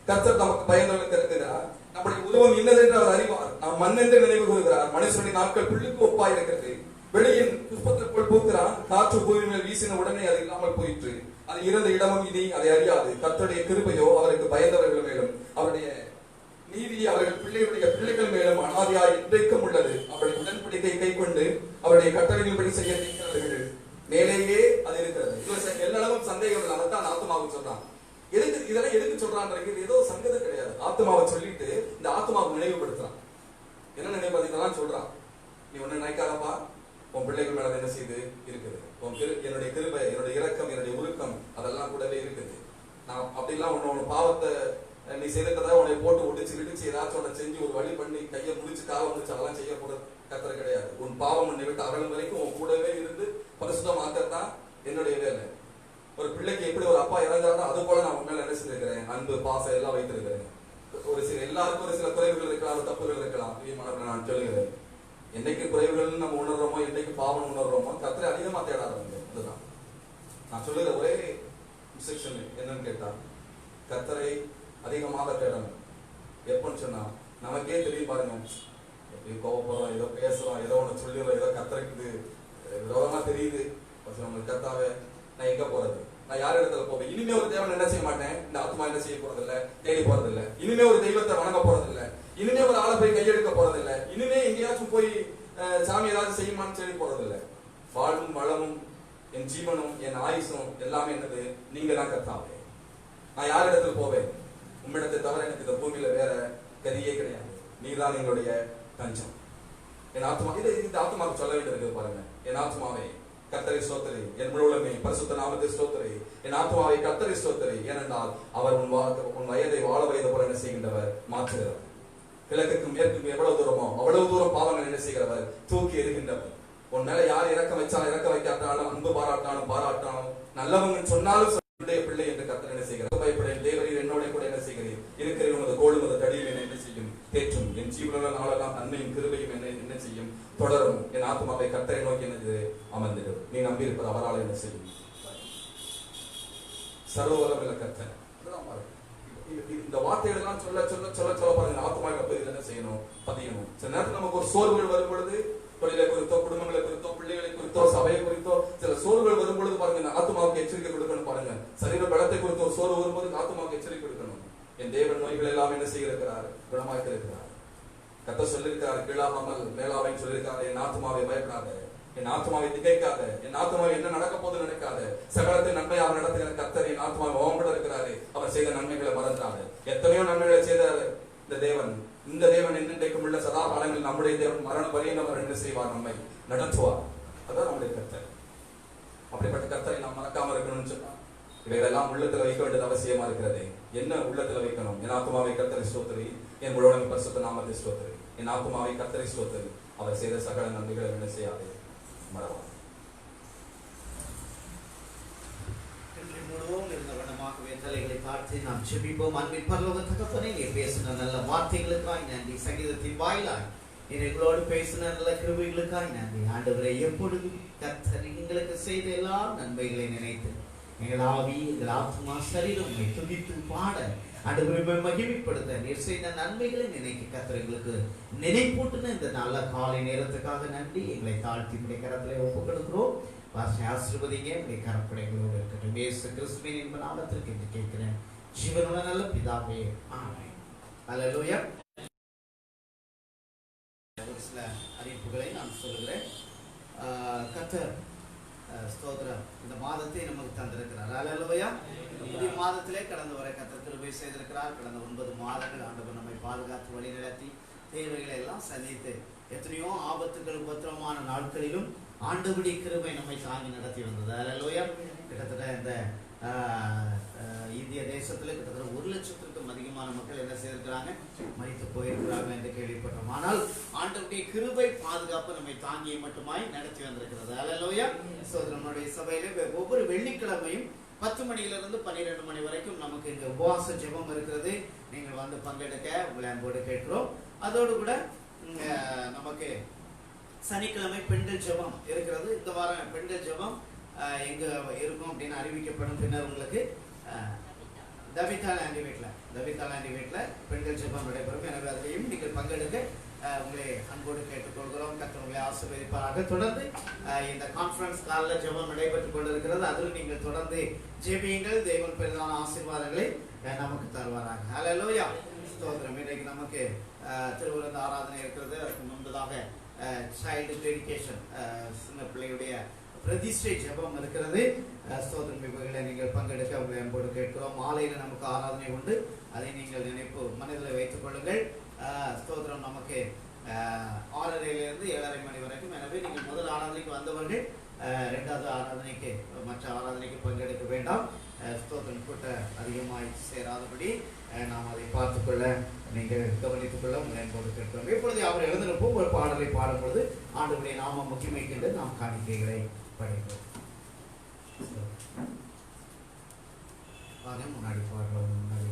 கர்த்தர் நமக்கு பயந்தவர்களுக்கு இருக்கிறார். நம்முடைய உருவம் இன்னதென்று அவர் அறிவார். நாம் மண் என்று நினைவு கூறுகிறார். மனுஷனுடைய நாட்கள் புல்லுக்கு ஒப்பாய் இருக்கிறது. வெளியின் புஷ்பத்திற்குள் பூக்கிறான், காற்று பூமி மேல் வீசின உடனே அது இல்லாமல் போயிற்று. அது இறந்த இடமும் இனி அதை அறியாது. கர்த்தருடைய கிருபையோ அவருக்கு பயந்தவர்கள் மேலும் அவருடைய நீதி அவர்கள் பிள்ளைகளுடைய பிள்ளைகள் மேலும் அனாதியாய் இன்றைக்கும் உள்ளது. அவருடைய உடன்படிக்கை கை கொண்டு அவருடைய கட்டளைகளின்படி செய்ய நிற்கிறவர்கள் மேலேயே அது இருக்கிறது. எல்லாரும் சந்தேகம் இல்லை. அதைத்தான் ஆத்மாவுக்கு சொல்றான். எதுக்கு இதெல்லாம் எதுக்கு சொல்றான்றது ஏதோ சங்கதம் கிடையாது. ஆத்மாவை சொல்லிட்டு இந்த ஆத்மாவை நினைவுபடுத்துறான். என்ன நினைவு இதெல்லாம் சொல்றான், நீ ஒண்ணு நினைக்காதப்பா, உன் பிள்ளைகள் மேல என்ன செய்து இருக்குது, என்னுடைய கிருபை, என்னுடைய இரக்கம், என்னுடைய உருக்கம் அதெல்லாம் கூடவே இருக்குது. நான் அப்படிலாம் ஒண்ணு பாவத்தை நீ செய்ததை உன்னை போட்டு ஒடிச்சு விடிச்சு ஏதாச்சும் ஒன்றை செஞ்சு ஒரு வழி பண்ணி கையை முடிச்சு காலை முடிச்சு அதெல்லாம் செய்யக்கூட கர்த்தர் கிடையாது. உன் பாவம் உன்னை விட்டு அகலும் வரைக்கும் உன் கூடவே இருந்து பரிசுத்தமாக்கத்தான் என்னுடைய வேலை. ஒரு பிள்ளைக்கு எப்படி ஒரு அப்பா இறந்தாரோ அது போல நான் உண்மையில என்ன செஞ்சிருக்கிறேன், அன்பு பாசம் எல்லாம் வைத்திருக்கிறேன். ஒரு சில எல்லாருக்கும் ஒரு சில குறைவுகள் இருக்கலாம், தப்புகள் இருக்கலாம். நான் சொல்லுகிறேன், என்னைக்கு குறைவுகள் நம்ம உணர்றோமோ, என்னைக்கு பாவம் உணர்றோமோ கர்த்தரை அதிகமா தேட ஆரம்பிங்க. அதுதான் நான் சொல்லுகிற ஒரே இன்ஸ்ட்ரக்ஷன். என்னன்னு கேட்டா, கர்த்தரை அதிகமாக தேடணும். எப்பன்னு சொன்னா நமக்கே தெரியும் பாருங்க, எப்படி கோவப்படுறோம், ஏதோ பேசுறோம், ஏதோ ஒண்ணு சொல்லிடுறோம், ஏதோ கர்த்தருக்கு விரோதமா தெரியுது. நம்மளுக்கு கர்த்தாவே நான் எங்க போறது, நான் யார் இடத்துல போவேன், இனிமே ஒரு தேவன் என்ன செய்ய மாட்டேன், இந்த ஆத்மா என்ன செய்ய போறது இல்ல, தேடி போறது இல்ல, இனிமே ஒரு தெய்வத்தை வணங்க போறது இல்ல, இனிமே ஒரு ஆளை போய் கையெடுக்க போறது இல்ல, இனிமே எங்கேயாச்சும் போய் சாமி ஏதாவது செய்யுமான்னு சொல்லி போறதில்லை. வாழும் வளமும் என் ஜீவனும் என் ஆயுசும் எல்லாமே என்னது? நீங்க தான் கர்த்தாவே. நான் யார் இடத்துல போவேன்? உம்மிடத்தை தவிர எனக்கு இந்த பூமியில வேற கதியே கிடையாது. நீதான் எங்களுடைய தஞ்சம். என் ஆத்மா இந்த ஆத்மாவுக்கு சொல்ல வேண்டியது பாருங்க. என் ஆத்மாவை கர்த்தரை ஸ்தோத்திரி, என் முழுவதுமே பரிசுத்த நாமத்தை ஸ்தோத்திரி, என் ஆத்மாவை கர்த்தரை ஸ்தோத்திரி. ஏனென்றால் அவர் உன் வயதை வாழ வயது போல என்ன செய்கின்றவர்? மாற்றுகிறவர். கிழக்குக்கும் மேற்குக்கும் எவ்வளவு தூரமோ அவ்வளவு தூரம் பாவங்கள் என்ன செய்கிறவர்? தூக்கி எறிகின்றவர். உன் மேல யார் இறக்க வச்சாலும் இறக்க வைக்காட்டாலும், அன்பு பாராட்டாலும் நல்லவங்க சொன்னாலும் பிள்ளை என்று கர்த்தர் என்ன செய்கிறார்? பயப்படேன், தேவரீர் என்னோட கூட என்ன செய்கிறீர்? இருக்கிற உமது கோலும் உமது தடியும் என்ன செய்யும்? தேற்றும். என் ஜீவனுள்ள நாளெல்லாம் நன்மையும் கிருபையும் என்ன செய்யும்? தொடரும். என் ஆத்மாவை கர்த்தரை நோக்கி என்னது? அமர்ந்திடும். நீ நம்பி இருப்பது அவரால் என்ன செய்யும்? சர்வவல்லமையுள்ள கர்த்தர். இந்த வார்த்தைகள் எல்லாம் சொல்ல சொல்ல சொல்ல சொல்ல பாருங்க. ஆத்மாவை போய் என்ன செய்யணும்? பதியணும். சில நேரத்தில் நமக்கு ஒரு சோர்வுகள் வரும் பொழுது, தொழிலை குறித்தோ, குடும்பங்களை குறித்தோ, பிள்ளைகளை குறித்தோ, சபையை குறித்தோ சில சோர்வுகள் வரும் பொழுது பாருங்க, ஆத்மாவுக்கு எச்சரிக்கை கொடுக்கணும். பாருங்க, சரீர பலத்தை குறித்து ஒரு சோர்வு வரும்போது ஆத்மாவுக்கு எச்சரிக்கை கொடுக்கணும். என் தேவன் நோய்கள் எல்லாம் என்ன செய்கிறார்? குணமாக்கி இருக்கிறார். கர்த்தர் சொல்லியிருக்காரு, கீழாகாமல் மேலாவைன்னு சொல்லியிருக்காரு. என் ஆத்மாவை பயப்படாத, என் ஆத்மாவை திகைக்காத, என் ஆத்மாவை என்ன நடக்க போது நினைக்காத, சகலத்தை நன்மையாக நடத்துகிற கர்த்தர் என் ஆத்மாவை ஓம்பட இருக்கிறாரு. அவர் செய்த நன்மைகளை மறந்தாரு. எத்தனையோ நன்மைகளை செய்தாரு இந்த தேவன். இந்த தேவன் இன்றைக்கும் உள்ள சதா காலங்களில் நம்முடைய தேவன் மரண பரியந்தம் அவர் என்ன செய்வார்? நம்மை நடத்துவார். அதான் நம்முடைய கர்த்தர். அப்படிப்பட்ட கர்த்தரை நாம் மறக்காம இருக்கணும்னு சொன்னா இவைகளெல்லாம் உள்ளத்துல வைக்க வேண்டியது அவசியமா இருக்கிறது. என்ன உள்ளத்துல வைக்கணும்? என் ஆத்மாவை கர்த்தரை ஸ்தோத்திரி, என் முழுவதும் பரிசுத்த நாமத்தை ஸ்தோத்திரி, என் ஆத்மாவை கர்த்தரை ஸ்தோத்திரி, அவர் செய்த சகல நன்மைகளை என்ன செய்யாது? மறவார். தலைகளை தாழ்த்தி நாம் ஜெபிப்போம். அன்பின் பரலோக தகப்பனே, நீர் பேசின நல்ல வார்த்தைகளுக்காய் நன்றி. சங்கீதத்தின் வாயிலாய் எங்களோடு பேசின நல்ல கிருபைகளுக்காய் நன்றி. ஆண்டவரை எப்பொழுதும் கர்த்தர் எங்களுக்கு செய்த எல்லா நன்மைகளை நினைத்து எங்கள் ஆவி, எங்கள் ஆத்மா, சரீரம் துதித்து பாட, ஆண்டவரை மகிமைப்படுத்த நீர் செய்த நன்மைகளை நினைக்க கர்த்தர் எங்களுக்கு நினைப்பூட்டுன இந்த நல்ல காலை நேரத்துக்காக நன்றி. எங்களை தாழ்த்தி உடைய கரத்திலே ஒப்புக் கொடுக்கிறோம். வாசி ஆசீர்வதிங்க. உடைய கரப்படைகளோடு இருக்கட்டும். இயேசு கிறிஸ்துவின் இன்ப நாமத்திற்கு என்று கேட்கிறேன் ஜீவனுள்ள நல்ல பிதாவே, ஆமென். அல்லேலூயா. ஒரு சில அறிவிப்புகளை நான் சொல்லுகிறேன். கர்த்தர் ஸ்தோத்திரம் இந்த மாதத்தை நமக்கு தந்திருக்கிறார். அல்லேலூயா. புதிய மாதத்திலே கடந்த வரை கர்த்தர் கிருபை செய்திருக்கிறார். கடந்த 9 மாதங்கள் ஆண்டவர் நம்மை பாதுகாத்து வழி நடத்தி தேவைகளை எல்லாம் சந்தித்து எத்தனையோ ஆபத்துகள் உபத்திரமான நாட்களிலும் ஆண்டவருடைய கிருபை நம்மை தாங்கி நடத்தி வந்தது. அல்லேலூயா. கிட்டத்தட்ட இந்த இந்திய தேசத்துல கிட்டத்தட்ட 1 லட்சத்திற்கும் அதிகமான மக்கள் என்ன செய்திருக்கிறாங்க? மரித்து போயிருக்கிறாங்க என்று கேள்விப்பட்டோம். ஆனால் ஆண்டவருடைய கிருபை பாதுகாப்பு நம்மை தாங்கியை மட்டுமாய் நடத்தி வந்திருக்கிறது. அல்லேலூயா. நம்முடைய சபையில ஒவ்வொரு வெள்ளிக்கிழமையும் 10 மணியிலிருந்து 12 மணி வரைக்கும் நமக்கு இங்க உபவாச ஜெபம் இருக்கிறது. நீங்கள் வந்து பங்கெடுக்க உங்களை அன்போடு கேட்கிறோம். அதோடு கூட நமக்கு சனிக்கிழமை பெண்கள் ஜெபம் இருக்கிறது. இந்த வாரம் பெண்கள் ஜெபம் எங்க இருக்கும் அப்படின்னு அறிவிக்கப்படும். பின்னர் உங்களுக்கு தவிதா லேண்டி வீட்டில் பெண்கள் ஜெபம் நடைபெறும். எனவே அதிலையும் நீங்கள் பங்கெடுக்க உங்களை அன்போடு கேட்டுக்கொள்கிறோம். கர்த்தர் உங்களை ஆசீர்வதிப்பாராக. தொடர்ந்து இந்த கான்ஃபரன்ஸ் காலில் ஜெபம் நடைபெற்றுக் கொண்டிருக்கிறது. அதில் நீங்கள் தொடர்ந்து ஜெபியுங்கள். தேவன் பெரிதான ஆசீர்வாதங்களை நமக்கு தருவாராக. அல்லேலூயா. ஸ்தோத்திரம். இன்றைக்கு நமக்கு திருவிருந்த ஆராதனை இருக்கிறது. அதுக்கு முன்பதாக சைல்டு டெடிகேஷன் சின்ன பிள்ளையுடைய பிரதிஷ்டை ஜெபம் இருக்கிறது. ஸ்தோத்திரம். இவைகளை நீங்கள் பங்கெடுக்க உங்களை அன்போடு கேட்கிறோம். மாலையில் நமக்கு ஆராதனை உண்டு. அதை நீங்கள் நினைப்பு மனதில் வைத்துக் கொள்ளுங்கள். ஸ்தோத்திரம். நமக்கு 6:30 7:30 மணி வரைக்கும். எனவே நீங்கள் முதல் ஆராதனைக்கு வந்தவர்கள் 2வது ஆராதனைக்கு மற்ற ஆராதனைக்கு பங்கெடுக்க வேண்டாம். ஸ்தோத்திரம். கூட்ட அதிகமாய் சேராதபடி நாம் அதை பார்த்துக்கொள்ள நீங்கள் கவனித்துக் கொள்ள முயன்போடு கேட்கிறோம். இப்பொழுது அவர் எழுந்திருப்போம். ஒரு பாடலை பாடும்பொழுது ஆண்டவருடைய நாமம் முக்கியமைக்கின்ற நாம் காணிக்கைகளை படிப்போம். முன்னாடி பாடுறோம். முன்னாடி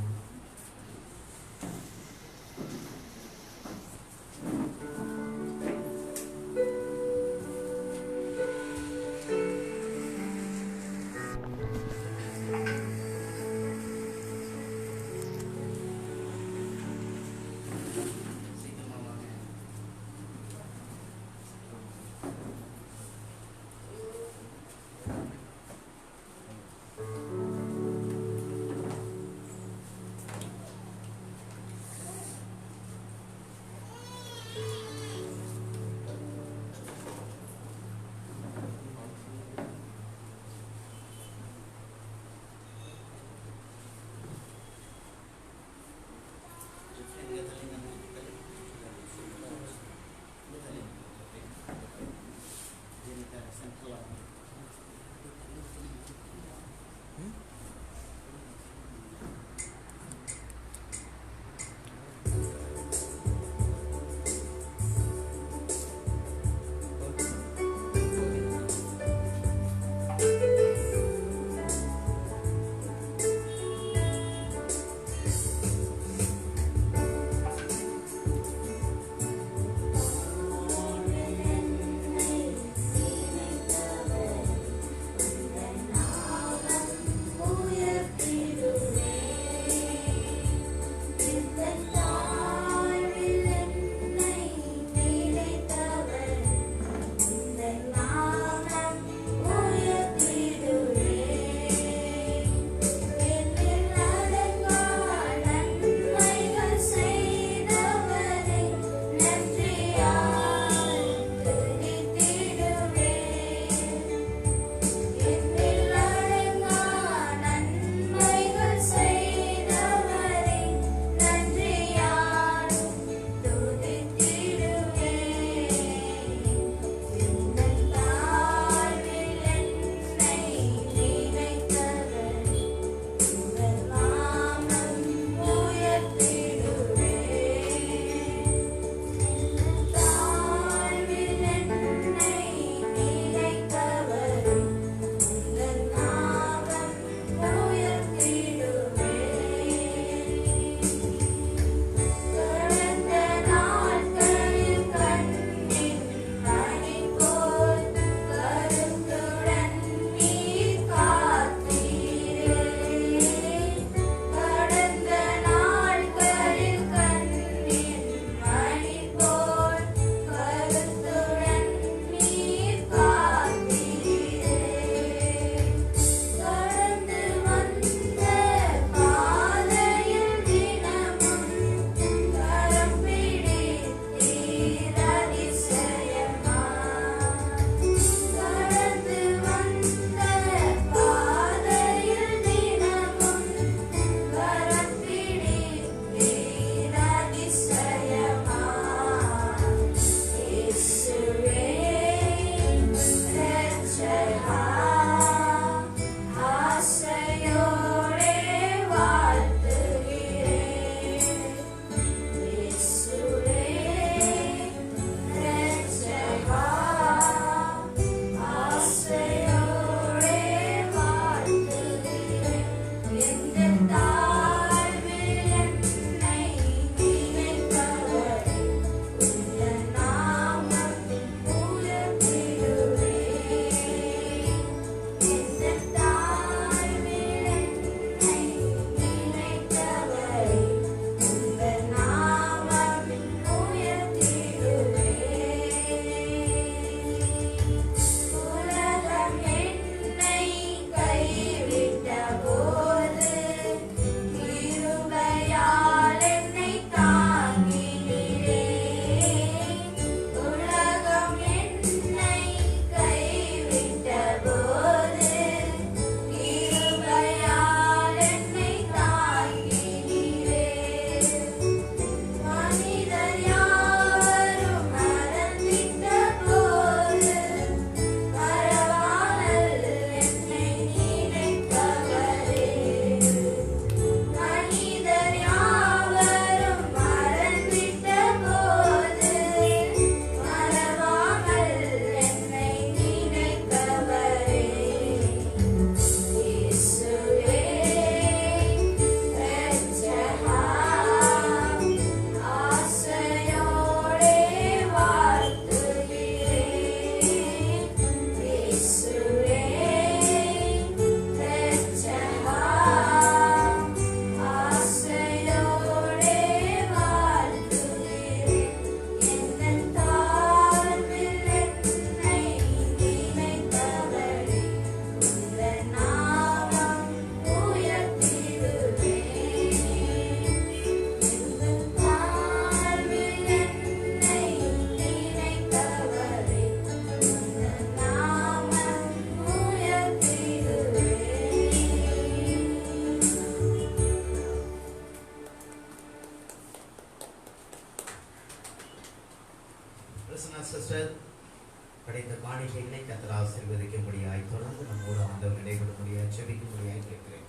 ஜெபிக்கும்படியாக கேட்கிறேன்.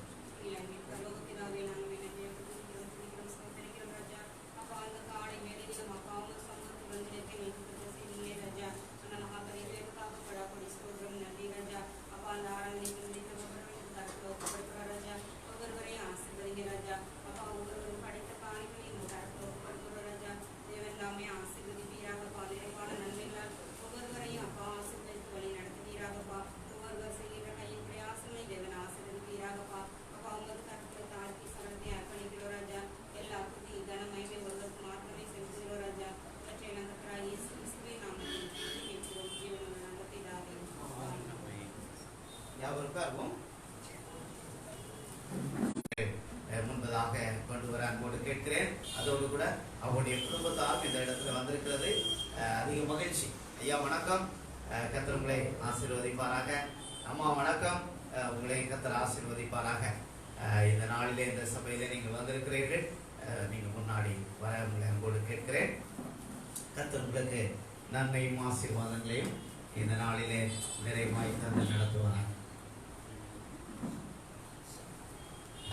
முன்பதாக கொண்டு வர அன்போடு கேட்கிறேன். அதோடு கூட அவருடைய குடும்பத்தார் இந்த இடத்துல வந்திருக்கிறது. அதிக மகிழ்ச்சி. ஐயா வணக்கம், கர்த்தர் உங்களை ஆசீர்வதிப்பாராக. அம்மா வணக்கம், உங்களை கர்த்தர் ஆசீர்வதிப்பாராக. இந்த நாளிலே இந்த சபையிலே நீங்கள் வந்திருக்கிறீர்கள். நீங்கள் முன்னாடி வர உங்களை அன்போடு கேட்கிறேன். கர்த்தர் உங்களுக்கு நன்மையும் ஆசீர்வாதங்களையும் இந்த நாளிலே நிறைவாய் தந்து நடத்துவாராக.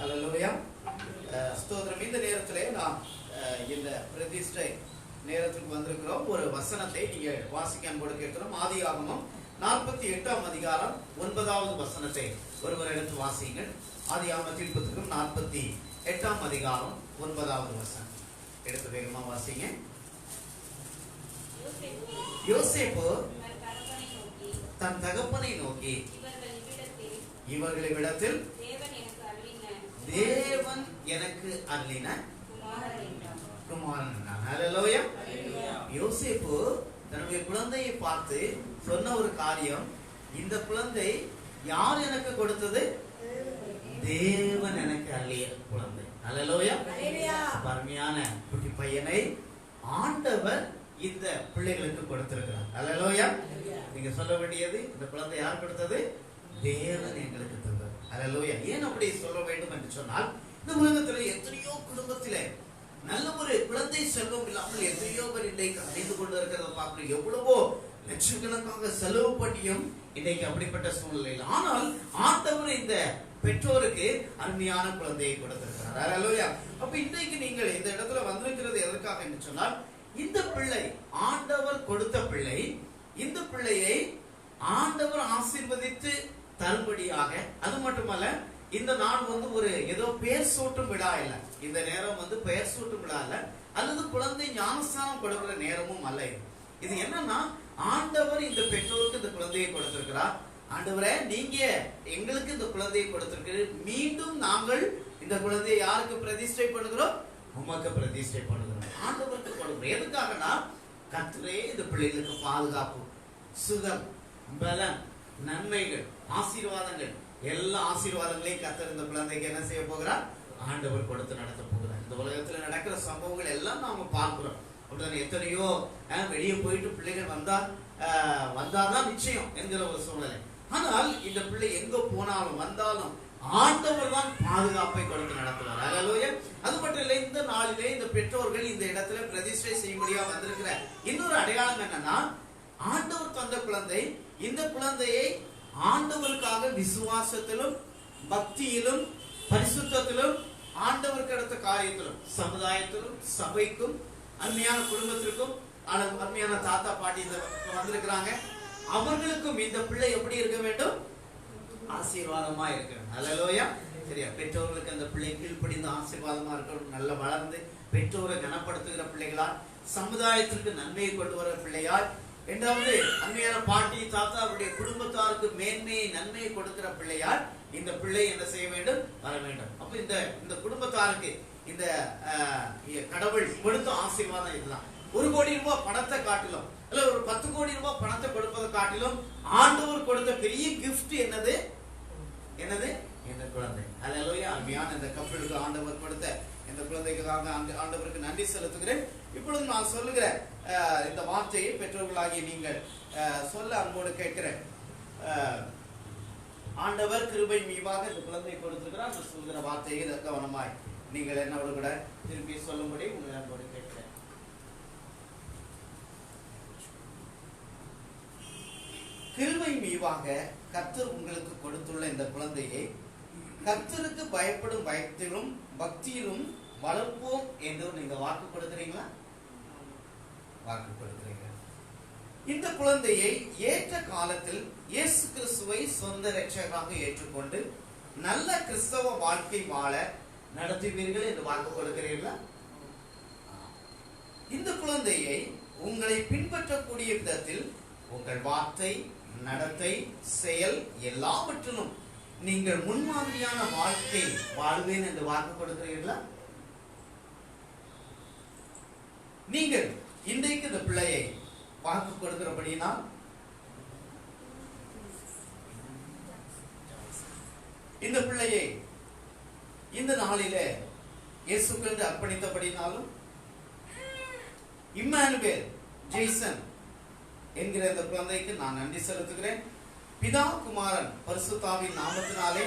அல்லேலூயா, ஸ்தோத்திரம். இந்த நேரத்திலே நாம் இந்த பிரதிஷ்டை நேரத்துக்கு வந்திருக்கிறோம். ஒரு வசனத்தை நீங்க வாசிக்க அன்போடு கேட்கிறோம். ஆதியாகமம் 48ஆம் அதிகாரம் 9வது வசனத்தை ஒருவர் எடுத்து வாசியுங்கள். ஆதியாகமத்தின் புத்தகம் 48ஆம் அதிகாரம் 9வது வசனம் எடுத்து வேகமா வாசிங்க. யோசேப்பு தன் தகப்பனை நோக்கி, இவர்களிடத்தில் தேவன் எனக்கு அருளின குமாரன். ஹல்லேலூயா. யோசேப்பு தன்னுடைய குழந்தையை பார்த்து சொன்ன ஒரு காரியம், இந்த குழந்தை யார் எனக்கு கொடுத்தது? தேவன் எனக்கு அருளிய குழந்தை. ஹல்லேலூயா. அருமையான குட்டி பையனை ஆண்டவர் இந்த பிள்ளைகளுக்கு கொடுத்திருக்கிறார். ஹல்லேலூயா. நீங்க சொல்ல வேண்டியது, இந்த குழந்தை யார் கொடுத்தது? தேவன் எங்களுக்கு தந்தார். ஹல்லேலூயா. ஏன் அப்படி சொல்ல வேண்டும் என்று சொன்னால், இந்த உலகத்தில் எத்தனையோ குடும்பத்திலே நல்ல ஒரு குழந்தை செல்வம் இல்லாமல் எத்தனையோ பேர் இன்றைக்கு அடைந்து கொண்டு இருக்கிறத பார்க்கிறோம். எவ்வளவோ லட்சக்கணக்காக செலவு பண்ணியும் இன்றைக்கு அப்படிப்பட்ட சூழ்நிலையில், ஆனால் ஆண்டவர் இந்த பெற்றோருக்கு அருமையான குழந்தையை கொடுத்திருக்கிறார். ஹல்லேலூயா. அப்ப இன்றைக்கு நீங்கள் இந்த இடத்துல வந்திருக்கிறது எதற்காக என்று சொன்னால், இந்த பிள்ளை ஆண்டவர் கொடுத்த பிள்ளை, இந்த பிள்ளையை ஆண்டவர் ஆசீர்வதித்து தரும்படியாக. அது மட்டுமல்ல, இந்த நாள் ஒரு ஏதோ பெயர் சூட்டும் விழா இல்ல, இந்த நேரம் பெயர் சூட்டும் விழா இல்ல, அல்லது குழந்தை ஞானஸ்தானம் கொடுக்கிற நேரமும் அல்ல. இது என்னன்னா, ஆண்டவர் இந்த பெற்றோருக்கு இந்த குழந்தையை கொடுத்திருக்கிறார். ஆண்டவரே, நீங்க எங்களுக்கு இந்த குழந்தையை கொடுத்திருக்கிறீர்கள், மீண்டும் நாங்கள் இந்த குழந்தையை யாருக்கு பிரதிஷ்டை பண்ணுகிறோம்? உமக்கு பிரதிஷ்டை பண்ணுகிறோம், ஆண்டவருக்கு கொடுக்கிறோம். எதுக்காகனா, கர்த்தரே இந்த பிள்ளைகளுக்கு பாதுகாப்பு, சுகம், பலம், நன்மைகள், ஆசீர்வாதங்கள், எல்லா ஆசீர்வாதங்களையும் கர்த்தர் இந்த குழந்தைக்கு என்ன செய்ய போகிறார்? ஆண்டவர் கொடுத்து நடத்த போகிறார். இந்த உலகத்துல நடக்கிற சம்பவங்கள் எல்லாம் நாம பார்க்கிறோம். அப்படிதான் எத்தனையோ வெளியே போயிட்டு பிள்ளைகள் வந்தாதான் நிச்சயம் என்கிற ஒரு சூழ்நிலை. ஆனால் இந்த பிள்ளை எங்க போனாலும் வந்தாலும் ஆண்டவர் தான் பாதுகாப்பை கொடுத்து நடத்துவார். ஹல்லேலூயா. அது மட்டும் இல்லை, இந்த நாளிலே இந்த பெற்றோர்கள் இந்த இடத்துல பிரதிஷ்டை செய்யும்படியா வந்திருக்கிற இன்னொரு அடையாளம் என்னன்னா, ஆண்டவர் தந்த குழந்தை, இந்த குழந்தையை ஆண்டவருக்காக விசுவாசத்திலும் பக்தியிலும் பரிசுத்தத்திலும் ஆண்டவருக்கு அடுத்த காரியத்திலும் சமுதாயத்திலும் சபைக்கும் அருமையான குடும்பத்திற்கும் அருமையான தாத்தா பாட்டி வந்திருக்கிறாங்க, அவர்களுக்கும் இந்த பிள்ளை எப்படி இருக்க வேண்டும்? ஆசீர்வாதமா இருக்கணும். ஹல்லேலூயா. சரியா, பெற்றோர்களுக்கு அந்த பிள்ளை கீழ்ப்படிந்து ஆசீர்வாதமா இருக்கணும், நல்ல வளர்ந்து பெற்றோரை கனப்படுத்துகிற பிள்ளைகளா, சமுதாயத்திற்கு நன்மையை கொண்டு வர பிள்ளையால், இரண்டாவது அருமையான பாட்டி தாத்தா அவருடைய குடும்பத்தாருக்கு மேன்மையை நன்மையை கொடுக்கிற பிள்ளையால் இந்த பிள்ளை என்ன செய்ய வேண்டும்? வர வேண்டும். அப்ப இந்த குடும்பத்தாருக்கு இந்த கடவுள் கொடுத்த ஆசீர்வாதம் இதெல்லாம். 1 கோடி ரூபாய் பணத்தை காட்டிலும், இல்ல ஒரு 10 கோடி ரூபாய் பணத்தை கொடுப்பதை காட்டிலும் ஆண்டவர் கொடுத்த பெரிய கிஃப்ட் என்னது? இந்த குழந்தை. ஹல்லேலூயா. அருமையான இந்த கப்பலுக்கு ஆண்டவர் கொடுத்த இந்த குழந்தைக்காக ஆண்டவருக்கு நன்றி செலுத்துகிறேன். இப்பொழுது நான் சொல்லுகிற இந்த வார்த்தையை பெற்றோர்களாகிய நீங்கள் சொல்ல அன்போடு கேட்கிறேன். ஆண்டவர் கிருபை மீவாக இந்த குழந்தையை கொடுத்திருக்கிறார். சொல்கிற வார்த்தையை கவனமாய் நீங்கள் என்னோடு கூட திருப்பி சொல்லும்படி உங்களை அன்போடு கேட்கிறேன். கிருபை மீவாக கர்த்தர் உங்களுக்கு கொடுத்துள்ள இந்த குழந்தையை கர்த்தருக்கு பயப்படும் பயத்திலும் பக்தியிலும் வளர்ப்போம் என்று நீங்க வாக்கு கொடுக்கிறீங்களா? வாக்கு கொடுக்கிறீங்க. இந்த குழந்தையை ஏற்ற காலத்தில் இயேசு கிறிஸ்துவை சொந்த இரட்சகராக ஏற்றுக்கொண்டு நல்ல கிறிஸ்தவ வாழ்க்கை வாழ நடத்துவீர்கள் என்று வாக்கு கொடுக்கிறீர்களா? இந்த குழந்தையை உங்களை பின்பற்றக்கூடிய விதத்தில் உங்கள் வார்த்தை, நடத்தை, செயல் எல்லாவற்றிலும் நீங்கள் முன்மாதிரியான வாழ்க்கை வாழ்வேன் என்று வாக்கு கொடுக்கிறீர்களா? நீங்கள் இன்றைக்கு இந்த பிள்ளையை வாக்கு கொடுக்கிறபடினா இந்த பிள்ளையை இந்த நாளிலே இயேசுக்கு அர்ப்பணித்தபடினாலும் இம்மானுவேல் ஜெய்சன் என்கிற இந்த குழந்தைக்கு நான் நன்றி செலுத்துகிறேன். பிதா, குமாரன், பரிசுத்தாவின் நாமத்தினாலே